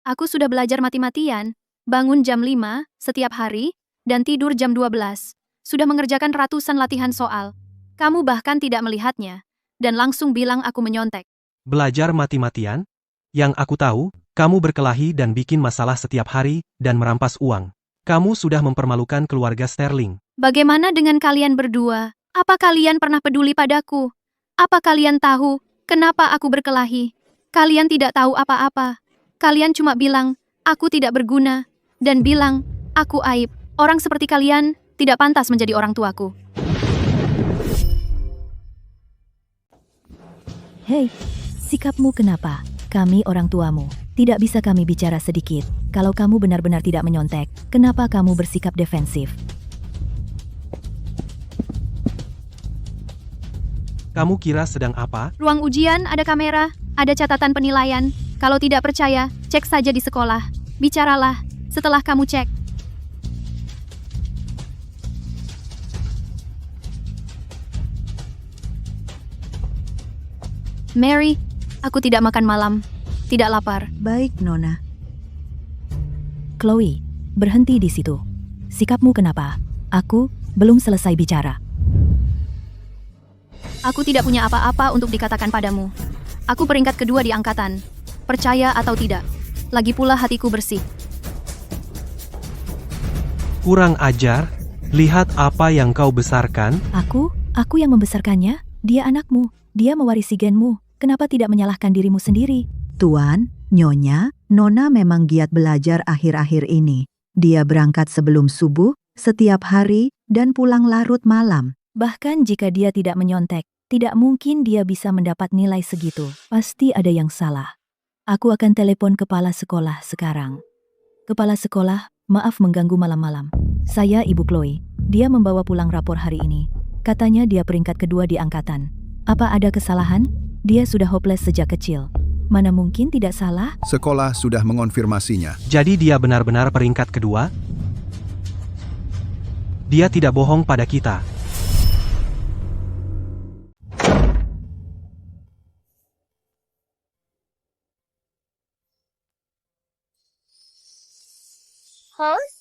Aku sudah belajar mati-matian, bangun jam 5 setiap hari, dan tidur jam 12. Sudah mengerjakan ratusan latihan soal. Kamu bahkan tidak melihatnya, dan langsung bilang aku menyontek. Belajar mati-matian? Yang aku tahu, kamu berkelahi dan bikin masalah setiap hari, dan merampas uang. Kamu sudah mempermalukan keluarga Sterling. Bagaimana dengan kalian berdua? Apa kalian pernah peduli padaku? Apa kalian tahu kenapa aku berkelahi? Kalian tidak tahu apa-apa. Kalian cuma bilang, aku tidak berguna. Dan bilang, aku aib. Orang seperti kalian tidak pantas menjadi orang tuaku. Hei, sikapmu kenapa? Kami orang tuamu. Tidak bisa kami bicara sedikit? Kalau kamu benar-benar tidak menyontek, kenapa kamu bersikap defensif? Kamu kira sedang apa? Ruang ujian ada kamera, ada catatan penilaian. Kalau tidak percaya, cek saja di sekolah. Bicaralah setelah kamu cek. Mary, aku tidak makan malam. Tidak lapar. Baik, Nona. Chloe, berhenti di situ. Sikapmu kenapa? Aku belum selesai bicara. Aku tidak punya apa-apa untuk dikatakan padamu. Aku peringkat kedua di angkatan. Percaya atau tidak. Lagi pula hatiku bersih. Kurang ajar. Lihat apa yang kau besarkan. Aku yang membesarkannya. Dia anakmu. Dia mewarisi genmu. Kenapa tidak menyalahkan dirimu sendiri? Tuan, Nyonya, Nona memang giat belajar akhir-akhir ini. Dia berangkat sebelum subuh, setiap hari, dan pulang larut malam. Bahkan jika dia tidak menyontek, tidak mungkin dia bisa mendapat nilai segitu. Pasti ada yang salah. Aku akan telepon kepala sekolah sekarang. Kepala sekolah, maaf mengganggu malam-malam. Saya Ibu Chloe. Dia membawa pulang rapor hari ini. Katanya dia peringkat kedua di angkatan. Apa ada kesalahan? Dia sudah hopeless sejak kecil. Mana mungkin tidak salah? Sekolah sudah mengonfirmasinya. Jadi dia benar-benar peringkat kedua? Dia tidak bohong pada kita. Host?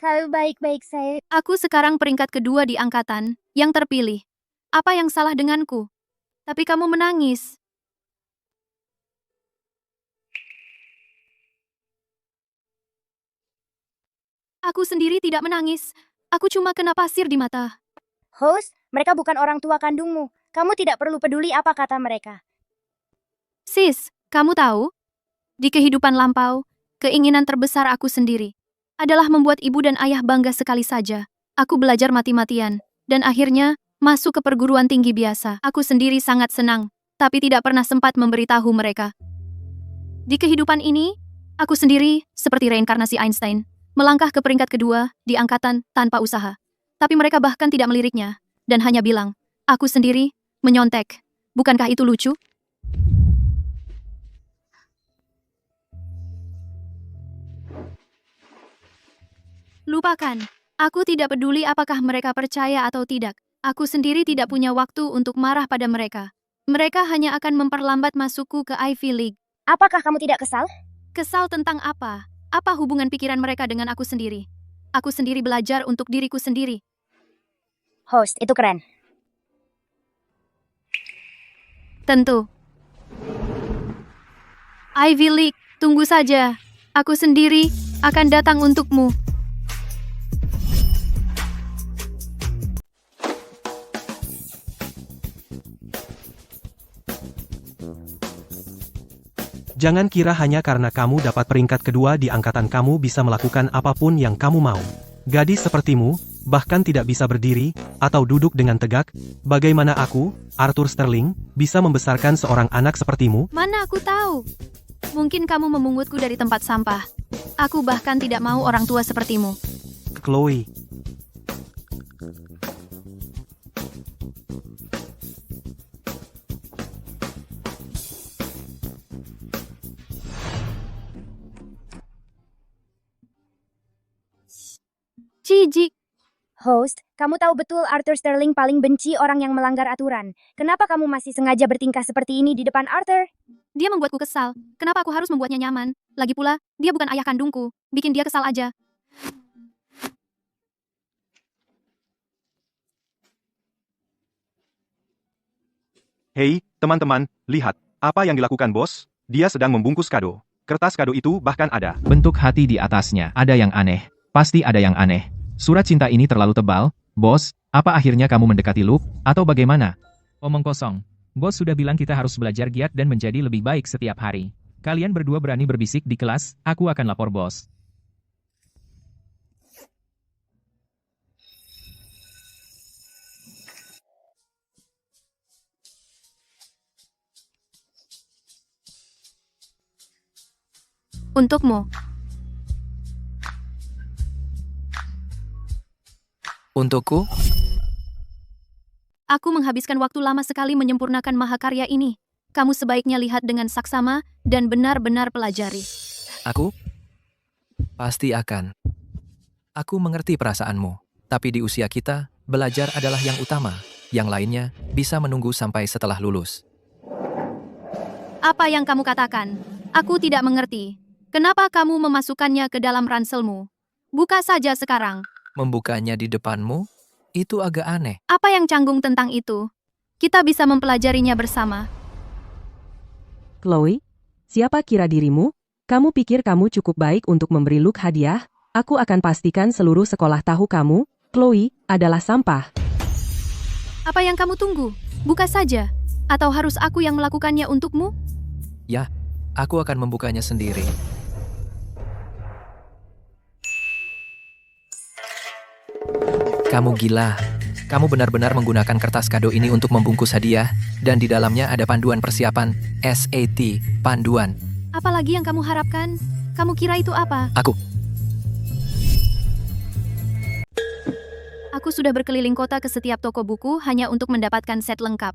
Kau baik-baik saja. Aku sekarang peringkat kedua di angkatan, yang terpilih. Apa yang salah denganku? Tapi kamu menangis. Aku sendiri tidak menangis. Aku cuma kena pasir di mata. Host, mereka bukan orang tua kandungmu. Kamu tidak perlu peduli apa kata mereka. Sis, kamu tahu? Di kehidupan lampau, keinginan terbesar aku sendiri adalah membuat ibu dan ayah bangga sekali saja. Aku belajar mati-matian, dan akhirnya masuk ke perguruan tinggi biasa. Aku sendiri sangat senang, tapi tidak pernah sempat memberitahu mereka. Di kehidupan ini, aku sendiri, seperti reinkarnasi Einstein, melangkah ke peringkat kedua di angkatan tanpa usaha. Tapi mereka bahkan tidak meliriknya, dan hanya bilang, aku sendiri menyontek. Bukankah itu lucu? Lupakan. Aku tidak peduli apakah mereka percaya atau tidak. Aku sendiri tidak punya waktu untuk marah pada mereka. Mereka hanya akan memperlambat masukku ke Ivy League. Apakah kamu tidak kesal? Kesal tentang apa? Apa hubungan pikiran mereka dengan aku sendiri? Aku sendiri belajar untuk diriku sendiri. Host, itu keren. Tentu. Ivy League, tunggu saja. Aku sendiri akan datang untukmu. Jangan kira hanya karena kamu dapat peringkat kedua di angkatan kamu bisa melakukan apapun yang kamu mau. Gadis sepertimu, bahkan tidak bisa berdiri, atau duduk dengan tegak. Bagaimana aku, Arthur Sterling, bisa membesarkan seorang anak sepertimu? Mana aku tahu? Mungkin kamu memungutku dari tempat sampah. Aku bahkan tidak mau orang tua sepertimu. Chloe. Jijik. Host, kamu tahu betul Arthur Sterling paling benci orang yang melanggar aturan. Kenapa kamu masih sengaja bertingkah seperti ini di depan Arthur? Dia membuatku kesal. Kenapa aku harus membuatnya nyaman? Lagi pula, dia bukan ayah kandungku. Bikin dia kesal aja. Hei, teman-teman, lihat. Apa yang dilakukan bos? Dia sedang membungkus kado. Kertas kado itu bahkan ada bentuk hati di atasnya. Ada yang aneh. Pasti ada yang aneh. Surat cinta ini terlalu tebal. Bos, apa akhirnya kamu mendekati Luke? Atau bagaimana? Omong kosong. Bos sudah bilang kita harus belajar giat dan menjadi lebih baik setiap hari. Kalian berdua berani berbisik di kelas, aku akan lapor bos. Untukmu. Untukku? Aku menghabiskan waktu lama sekali menyempurnakan mahakarya ini. Kamu sebaiknya lihat dengan saksama dan benar-benar pelajari. Aku? Pasti akan. Aku mengerti perasaanmu. Tapi di usia kita, belajar adalah yang utama. Yang lainnya bisa menunggu sampai setelah lulus. Apa yang kamu katakan? Aku tidak mengerti. Kenapa kamu memasukkannya ke dalam ranselmu? Buka saja sekarang. Membukanya di depanmu? Itu agak aneh. Apa yang canggung tentang itu? Kita bisa mempelajarinya bersama. Chloe, siapa kira dirimu? Kamu pikir kamu cukup baik untuk memberi Luke hadiah? Aku akan pastikan seluruh sekolah tahu kamu, Chloe, adalah sampah. Apa yang kamu tunggu? Buka saja. Atau harus aku yang melakukannya untukmu? Ya, aku akan membukanya sendiri. Kamu gila. Kamu benar-benar menggunakan kertas kado ini untuk membungkus hadiah, dan di dalamnya ada panduan persiapan, SAT, panduan. Apalagi yang kamu harapkan? Kamu kira itu apa? Aku sudah berkeliling kota ke setiap toko buku hanya untuk mendapatkan set lengkap.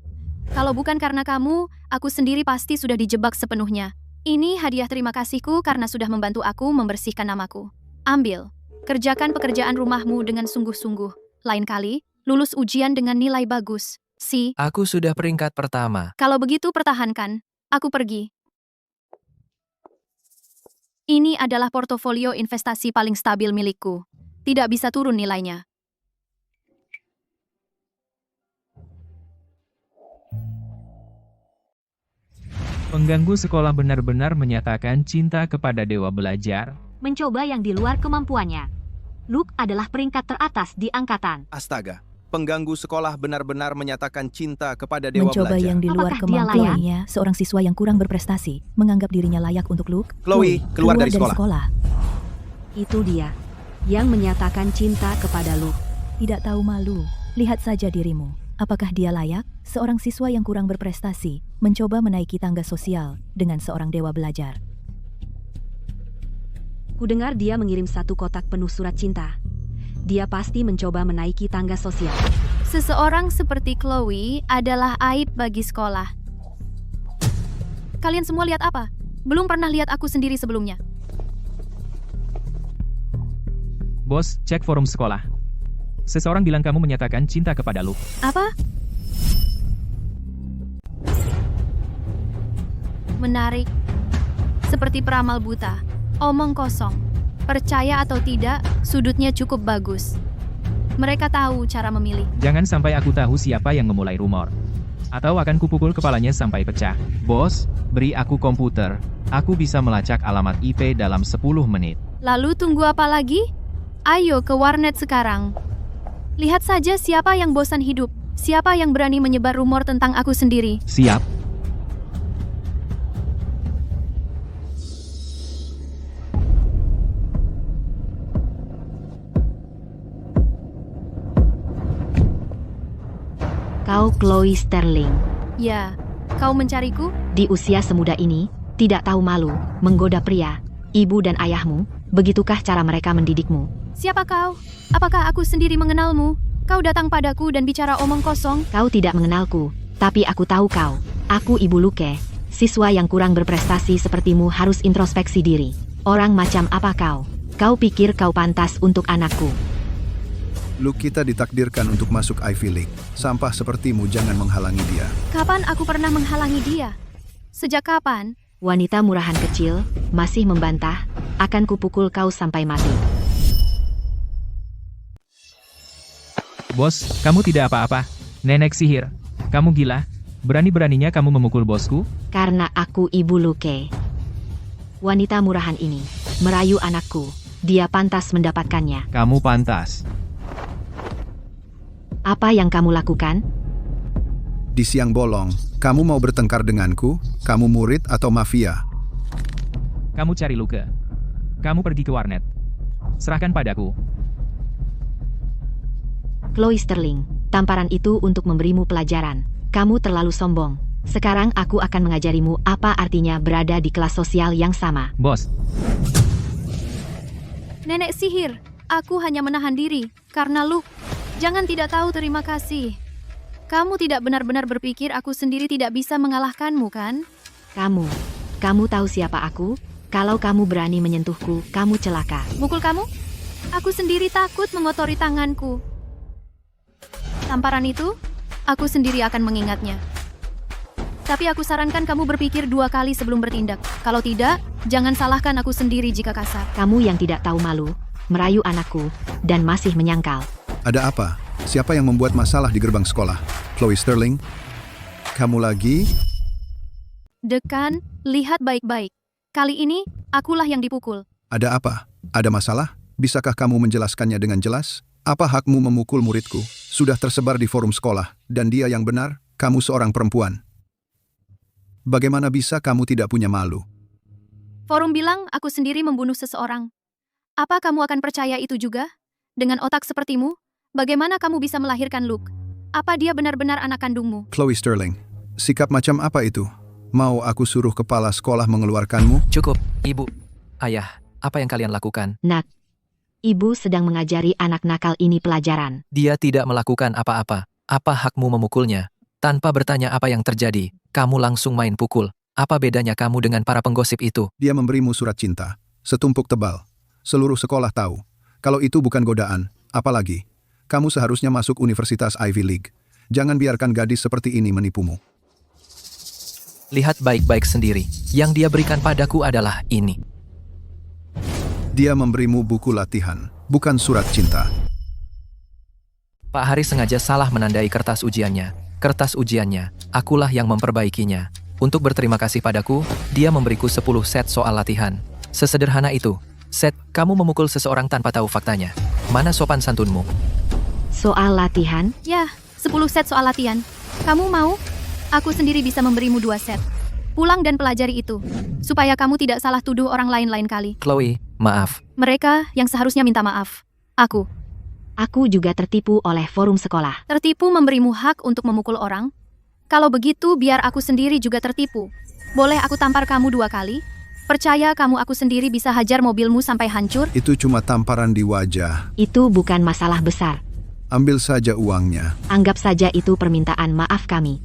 Kalau bukan karena kamu, aku sendiri pasti sudah dijebak sepenuhnya. Ini hadiah terima kasihku karena sudah membantu aku membersihkan namaku. Ambil. Kerjakan pekerjaan rumahmu dengan sungguh-sungguh. Lain kali, lulus ujian dengan nilai bagus. Aku sudah peringkat pertama. Kalau begitu pertahankan. Aku pergi. Ini adalah portofolio investasi paling stabil milikku. Tidak bisa turun nilainya. Pengganggu sekolah benar-benar menyatakan cinta kepada dewa belajar. Mencoba yang di luar kemampuannya. Luke adalah peringkat teratas di angkatan. Astaga, pengganggu sekolah benar-benar menyatakan cinta kepada dewa Mencoba belajar. yang di luar kemampuannya, seorang siswa yang kurang berprestasi, menganggap dirinya layak untuk Luke. Chloe, keluar dari sekolah. Itu dia, yang menyatakan cinta kepada Luke. Tidak tahu malu, lihat saja dirimu. Apakah dia layak? Seorang siswa yang kurang berprestasi, mencoba menaiki tangga sosial dengan seorang dewa belajar. Kudengar dia mengirim satu kotak penuh surat cinta. Dia pasti mencoba menaiki tangga sosial. Seseorang seperti Chloe adalah aib bagi sekolah. Kalian semua lihat apa? Belum pernah lihat aku sendiri sebelumnya. Bos, cek forum sekolah. Seseorang bilang kamu menyatakan cinta kepada Luke. Apa? Menarik. Seperti peramal buta. Omong kosong. Percaya atau tidak, sudutnya cukup bagus. Mereka tahu cara memilih. Jangan sampai aku tahu siapa yang memulai rumor. Atau akan kupukul kepalanya sampai pecah. Bos, beri aku komputer. Aku bisa melacak alamat IP dalam 10 menit. Lalu tunggu apa lagi? Ayo ke warnet sekarang. Lihat saja siapa yang bosan hidup. Siapa yang berani menyebar rumor tentang aku sendiri. Siap. Kau Chloe Sterling. Ya, kau mencariku? Di usia semuda ini, tidak tahu malu, menggoda pria, ibu dan ayahmu, begitukah cara mereka mendidikmu? Siapa kau? Apakah aku sendiri mengenalmu? Kau datang padaku dan bicara omong kosong? Kau tidak mengenalku, tapi aku tahu kau. Aku Ibu Luke, siswa yang kurang berprestasi sepertimu harus introspeksi diri. Orang macam apa kau? Kau pikir kau pantas untuk anakku? Luke, kita ditakdirkan untuk masuk Ivy League. Sampah sepertimu jangan menghalangi dia. Kapan aku pernah menghalangi dia? Sejak kapan? Wanita murahan kecil, masih membantah, akan kupukul kau sampai mati. Bos, kamu tidak apa-apa. Nenek sihir. Kamu gila. Berani-beraninya kamu memukul bosku? Karena aku Ibu Luke. Wanita murahan ini merayu anakku. Dia pantas mendapatkannya. Kamu pantas. Apa yang kamu lakukan? Di siang bolong, kamu mau bertengkar denganku? Kamu murid atau mafia? Kamu cari Luke. Kamu pergi ke warnet. Serahkan padaku. Chloe Sterling, tamparan itu untuk memberimu pelajaran. Kamu terlalu sombong. Sekarang aku akan mengajarimu apa artinya berada di kelas sosial yang sama. Bos, Nenek sihir, aku hanya menahan diri karena Luke. Jangan tidak tahu terima kasih. Kamu tidak benar-benar berpikir aku sendiri tidak bisa mengalahkanmu, kan? Kamu tahu siapa aku? Kalau kamu berani menyentuhku, kamu celaka. Mukul kamu? Aku sendiri takut mengotori tanganku. Tamparan itu, aku sendiri akan mengingatnya. Tapi aku sarankan kamu berpikir 2 kali sebelum bertindak. Kalau tidak, jangan salahkan aku sendiri jika kasar. Kamu yang tidak tahu malu, merayu anakku, dan masih menyangkal. Ada apa? Siapa yang membuat masalah di gerbang sekolah? Chloe Sterling? Kamu lagi? Dekan, lihat baik-baik. Kali ini, akulah yang dipukul. Ada apa? Ada masalah? Bisakah kamu menjelaskannya dengan jelas? Apa hakmu memukul muridku? Sudah tersebar di forum sekolah, dan dia yang benar, kamu seorang perempuan. Bagaimana bisa kamu tidak punya malu? Forum bilang aku sendiri membunuh seseorang. Apa kamu akan percaya itu juga? Dengan otak sepertimu, bagaimana kamu bisa melahirkan Luke? Apa dia benar-benar anak kandungmu? Chloe Sterling, sikap macam apa itu? Mau aku suruh kepala sekolah mengeluarkanmu? Cukup, Ibu. Ayah, apa yang kalian lakukan? Nak, Ibu sedang mengajari anak nakal ini pelajaran. Dia tidak melakukan apa-apa. Apa hakmu memukulnya? Tanpa bertanya apa yang terjadi, kamu langsung main pukul. Apa bedanya kamu dengan para penggosip itu? Dia memberimu surat cinta, setumpuk tebal. Seluruh sekolah tahu. Kalau itu bukan godaan, apalagi? Kamu seharusnya masuk Universitas Ivy League. Jangan biarkan gadis seperti ini menipumu. Lihat baik-baik sendiri. Yang dia berikan padaku adalah ini. Dia memberimu buku latihan, bukan surat cinta. Pak Haris sengaja salah menandai kertas ujiannya. Kertas ujiannya, akulah yang memperbaikinya. Untuk berterima kasih padaku, dia memberiku 10 set soal latihan. Sesederhana itu. Set, kamu memukul seseorang tanpa tahu faktanya. Mana sopan santunmu? Soal latihan? Ya, 10 set soal latihan. Kamu mau? Aku sendiri bisa memberimu 2 set. Pulang dan pelajari itu, supaya kamu tidak salah tuduh orang lain kali. Chloe, maaf. Mereka yang seharusnya minta maaf. Aku. Aku juga tertipu oleh forum sekolah. Tertipu memberimu hak untuk memukul orang? Kalau begitu, biar aku sendiri juga tertipu. Boleh aku tampar kamu 2 kali? Percaya kamu aku sendiri bisa hajar mobilmu sampai hancur? Itu cuma tamparan di wajah. Itu bukan masalah besar. Ambil saja uangnya. Anggap saja itu permintaan maaf kami.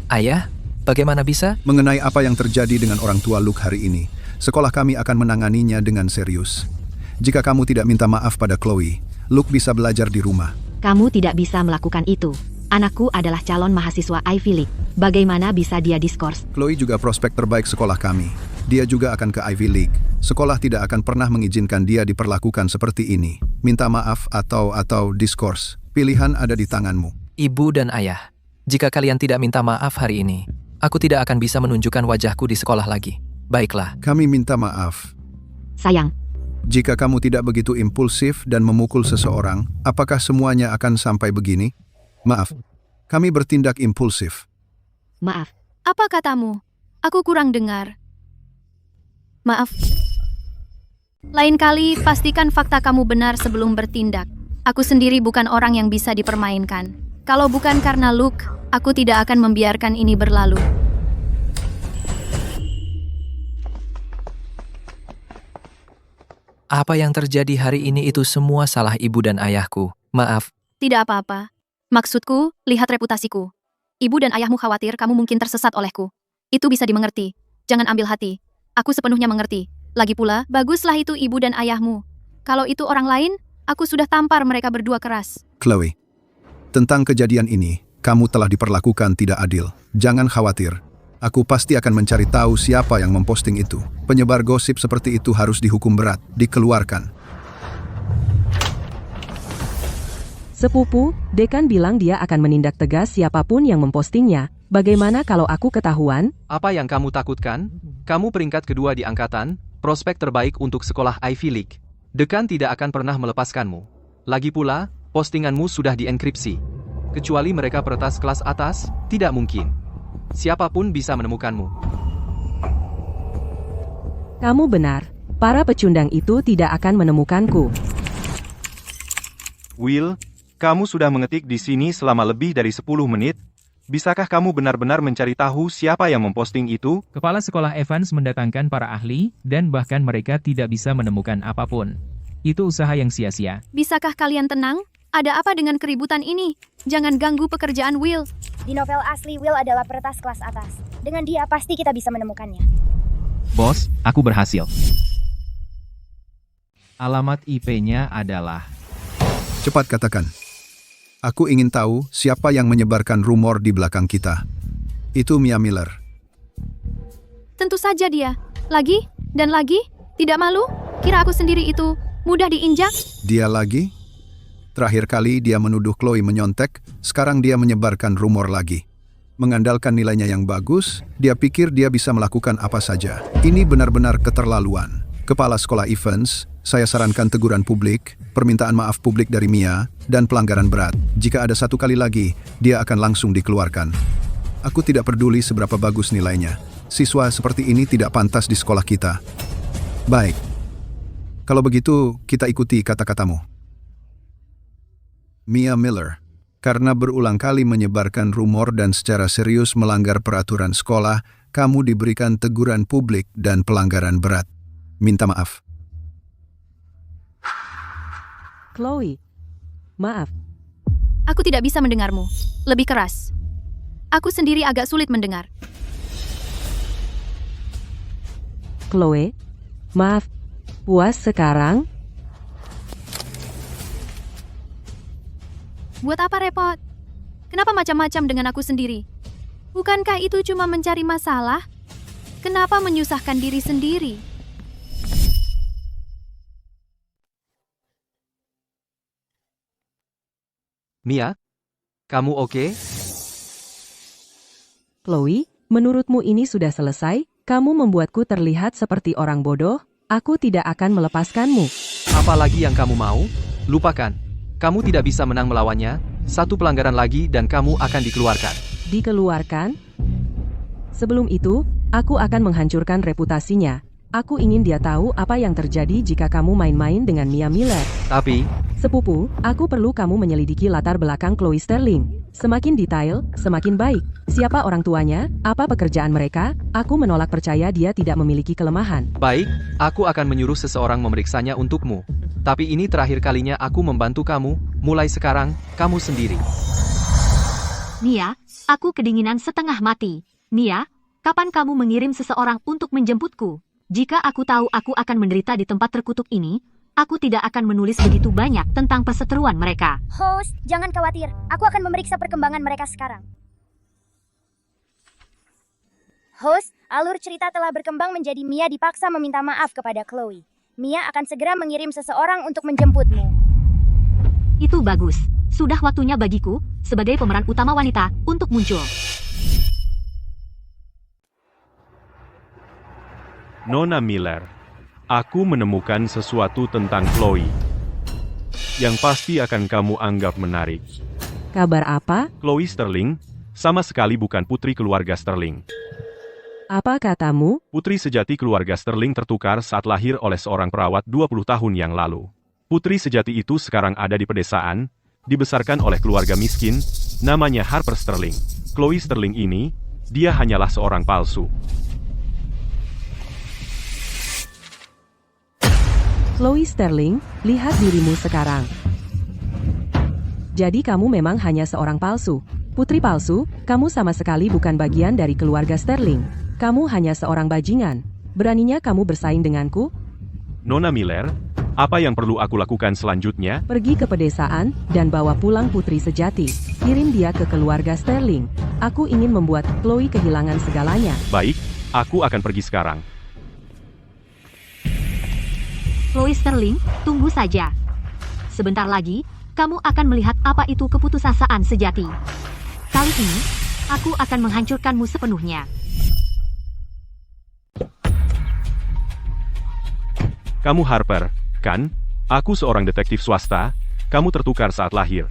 Ayah, bagaimana bisa? Mengenai apa yang terjadi dengan orang tua Luke hari ini, sekolah kami akan menanganinya dengan serius. Jika kamu tidak minta maaf pada Chloe, Luke bisa belajar di rumah. Kamu tidak bisa melakukan itu. Anakku adalah calon mahasiswa Ivy League. Bagaimana bisa dia diskors? Chloe juga prospek terbaik sekolah kami. Dia juga akan ke Ivy League. Sekolah tidak akan pernah mengizinkan dia diperlakukan seperti ini. Minta maaf atau diskors. Pilihan ada di tanganmu. Ibu dan ayah, jika kalian tidak minta maaf hari ini, aku tidak akan bisa menunjukkan wajahku di sekolah lagi. Baiklah. Kami minta maaf. Sayang. Jika kamu tidak begitu impulsif dan memukul seseorang, apakah semuanya akan sampai begini? Maaf, kami bertindak impulsif. Maaf. Apa katamu? Aku kurang dengar. Maaf. Lain kali, pastikan fakta kamu benar sebelum bertindak. Aku sendiri bukan orang yang bisa dipermainkan. Kalau bukan karena Luke, aku tidak akan membiarkan ini berlalu. Apa yang terjadi hari ini itu semua salah ibu dan ayahku. Maaf. Tidak apa-apa. Maksudku, lihat reputasiku. Ibu dan ayahmu khawatir kamu mungkin tersesat olehku. Itu bisa dimengerti. Jangan ambil hati. Aku sepenuhnya mengerti. Lagi pula, baguslah itu ibu dan ayahmu. Kalau itu orang lain, aku sudah tampar mereka berdua keras. Chloe, tentang kejadian ini, kamu telah diperlakukan tidak adil. Jangan khawatir. Aku pasti akan mencari tahu siapa yang memposting itu. Penyebar gosip seperti itu harus dihukum berat, dikeluarkan. Sepupu, dekan bilang dia akan menindak tegas siapapun yang mempostingnya. Bagaimana kalau aku ketahuan? Apa yang kamu takutkan? Kamu peringkat kedua di angkatan, prospek terbaik untuk sekolah Ivy League. Dekan tidak akan pernah melepaskanmu. Lagi pula, postinganmu sudah dienkripsi. Kecuali mereka peretas kelas atas, tidak mungkin. Siapapun bisa menemukanmu. Kamu benar. Para pecundang itu tidak akan menemukanku. Will, kamu sudah mengetik di sini selama lebih dari 10 menit. Bisakah kamu benar-benar mencari tahu siapa yang memposting itu? Kepala sekolah Evans mendatangkan para ahli, dan bahkan mereka tidak bisa menemukan apapun. Itu usaha yang sia-sia. Bisakah kalian tenang? Ada apa dengan keributan ini? Jangan ganggu pekerjaan Will. Di novel asli, Will adalah peretas kelas atas. Dengan dia pasti kita bisa menemukannya. Bos, aku berhasil. Alamat IP-nya adalah... Cepat katakan. Aku ingin tahu siapa yang menyebarkan rumor di belakang kita. Itu Mia Miller. Tentu saja dia. Lagi dan lagi? Tidak malu? Kira aku sendiri itu mudah diinjak? Dia lagi? Terakhir kali dia menuduh Chloe menyontek, sekarang dia menyebarkan rumor lagi. Mengandalkan nilainya yang bagus, dia pikir dia bisa melakukan apa saja. Ini benar-benar keterlaluan. Kepala Sekolah Evans, saya sarankan teguran publik, permintaan maaf publik dari Mia, dan pelanggaran berat. Jika ada satu kali lagi, dia akan langsung dikeluarkan. Aku tidak peduli seberapa bagus nilainya. Siswa seperti ini tidak pantas di sekolah kita. Baik. Kalau begitu, kita ikuti kata-katamu. Mia Miller, karena berulang kali menyebarkan rumor dan secara serius melanggar peraturan sekolah, kamu diberikan teguran publik dan pelanggaran berat. Minta maaf. Chloe, maaf. Aku tidak bisa mendengarmu. Lebih keras. Aku sendiri agak sulit mendengar. Chloe, maaf. Puas sekarang? Buat apa repot? Kenapa macam-macam dengan aku sendiri? Bukankah itu cuma mencari masalah? Kenapa menyusahkan diri sendiri? Mia, kamu oke? Chloe, menurutmu ini sudah selesai? Kamu membuatku terlihat seperti orang bodoh? Aku tidak akan melepaskanmu. Apalagi yang kamu mau? Lupakan. Kamu tidak bisa menang melawannya. Satu pelanggaran lagi dan kamu akan dikeluarkan. Dikeluarkan? Sebelum itu, aku akan menghancurkan reputasinya. Aku ingin dia tahu apa yang terjadi jika kamu main-main dengan Mia Miller. Tapi, sepupu, aku perlu kamu menyelidiki latar belakang Chloe Sterling. Semakin detail, semakin baik. Siapa orang tuanya? Apa pekerjaan mereka? Aku menolak percaya dia tidak memiliki kelemahan. baik, aku akan menyuruh seseorang memeriksanya untukmu. Tapi ini terakhir kalinya aku membantu kamu. Mulai sekarang, kamu sendiri. Mia, aku kedinginan setengah mati. Mia, kapan kamu mengirim seseorang untuk menjemputku? Jika aku tahu aku akan menderita di tempat terkutuk ini, aku tidak akan menulis begitu banyak tentang perseteruan mereka. Host, jangan khawatir. Aku akan memeriksa perkembangan mereka sekarang. Host, alur cerita telah berkembang menjadi Mia dipaksa meminta maaf kepada Chloe. Mia akan segera mengirim seseorang untuk menjemputmu. Itu bagus. Sudah waktunya bagiku, sebagai pemeran utama wanita, untuk muncul. Nona Miller, aku menemukan sesuatu tentang Chloe yang pasti akan kamu anggap menarik. Kabar apa? Chloe Sterling sama sekali bukan putri keluarga Sterling. Apa katamu? Putri sejati keluarga Sterling tertukar saat lahir oleh seorang perawat 20 tahun yang lalu. Putri sejati itu sekarang ada di pedesaan, dibesarkan oleh keluarga miskin, namanya Harper Sterling. Chloe Sterling ini, dia hanyalah seorang palsu. Chloe Sterling, lihat dirimu sekarang. Jadi kamu memang hanya seorang palsu. Putri palsu, kamu sama sekali bukan bagian dari keluarga Sterling. Kamu hanya seorang bajingan. Beraninya kamu bersaing denganku? Nona Miller, apa yang perlu aku lakukan selanjutnya? Pergi ke pedesaan, dan bawa pulang putri sejati. Kirim dia ke keluarga Sterling. Aku ingin membuat Chloe kehilangan segalanya. Baik, aku akan pergi sekarang. Chloe Sterling, tunggu saja. Sebentar lagi, kamu akan melihat apa itu keputusasaan sejati. Kali ini, aku akan menghancurkanmu sepenuhnya. Kamu Harper, kan? Aku seorang detektif swasta, kamu tertukar saat lahir.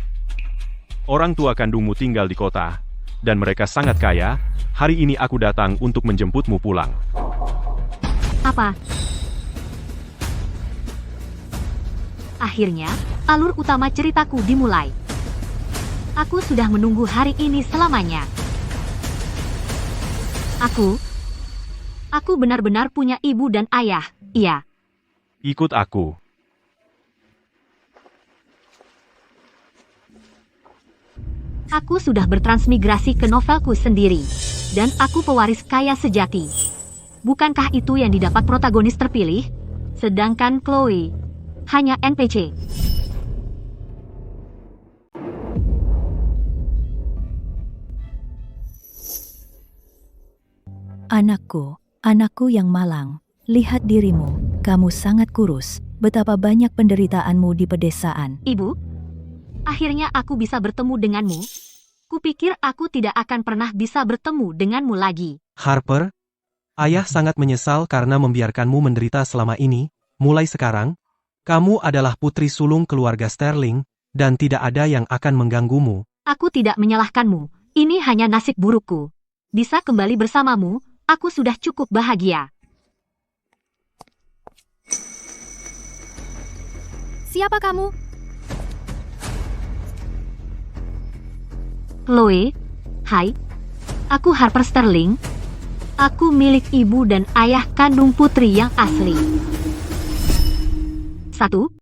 Orang tua kandungmu tinggal di kota, dan mereka sangat kaya. Hari ini aku datang untuk menjemputmu pulang. Apa? Akhirnya, alur utama ceritaku dimulai. Aku sudah menunggu hari ini selamanya. Aku benar-benar punya ibu dan ayah, iya. Ikut aku. Aku sudah bertransmigrasi ke novelku sendiri. Dan aku pewaris kaya sejati. Bukankah itu yang didapat protagonis terpilih? Sedangkan Chloe hanya NPC. Anakku yang malang, lihat dirimu, kamu sangat kurus, betapa banyak penderitaanmu di pedesaan. Ibu, akhirnya aku bisa bertemu denganmu. Kupikir aku tidak akan pernah bisa bertemu denganmu lagi. Harper, ayah sangat menyesal karena membiarkanmu menderita selama ini. Mulai sekarang, kamu adalah putri sulung keluarga Sterling, dan tidak ada yang akan mengganggumu. Aku tidak menyalahkanmu, ini hanya nasib burukku. Bisa kembali bersamamu, aku sudah cukup bahagia. Siapa kamu? Chloe, hai. Aku Harper Sterling. Aku milik ibu dan ayah kandung putri yang asli. 1.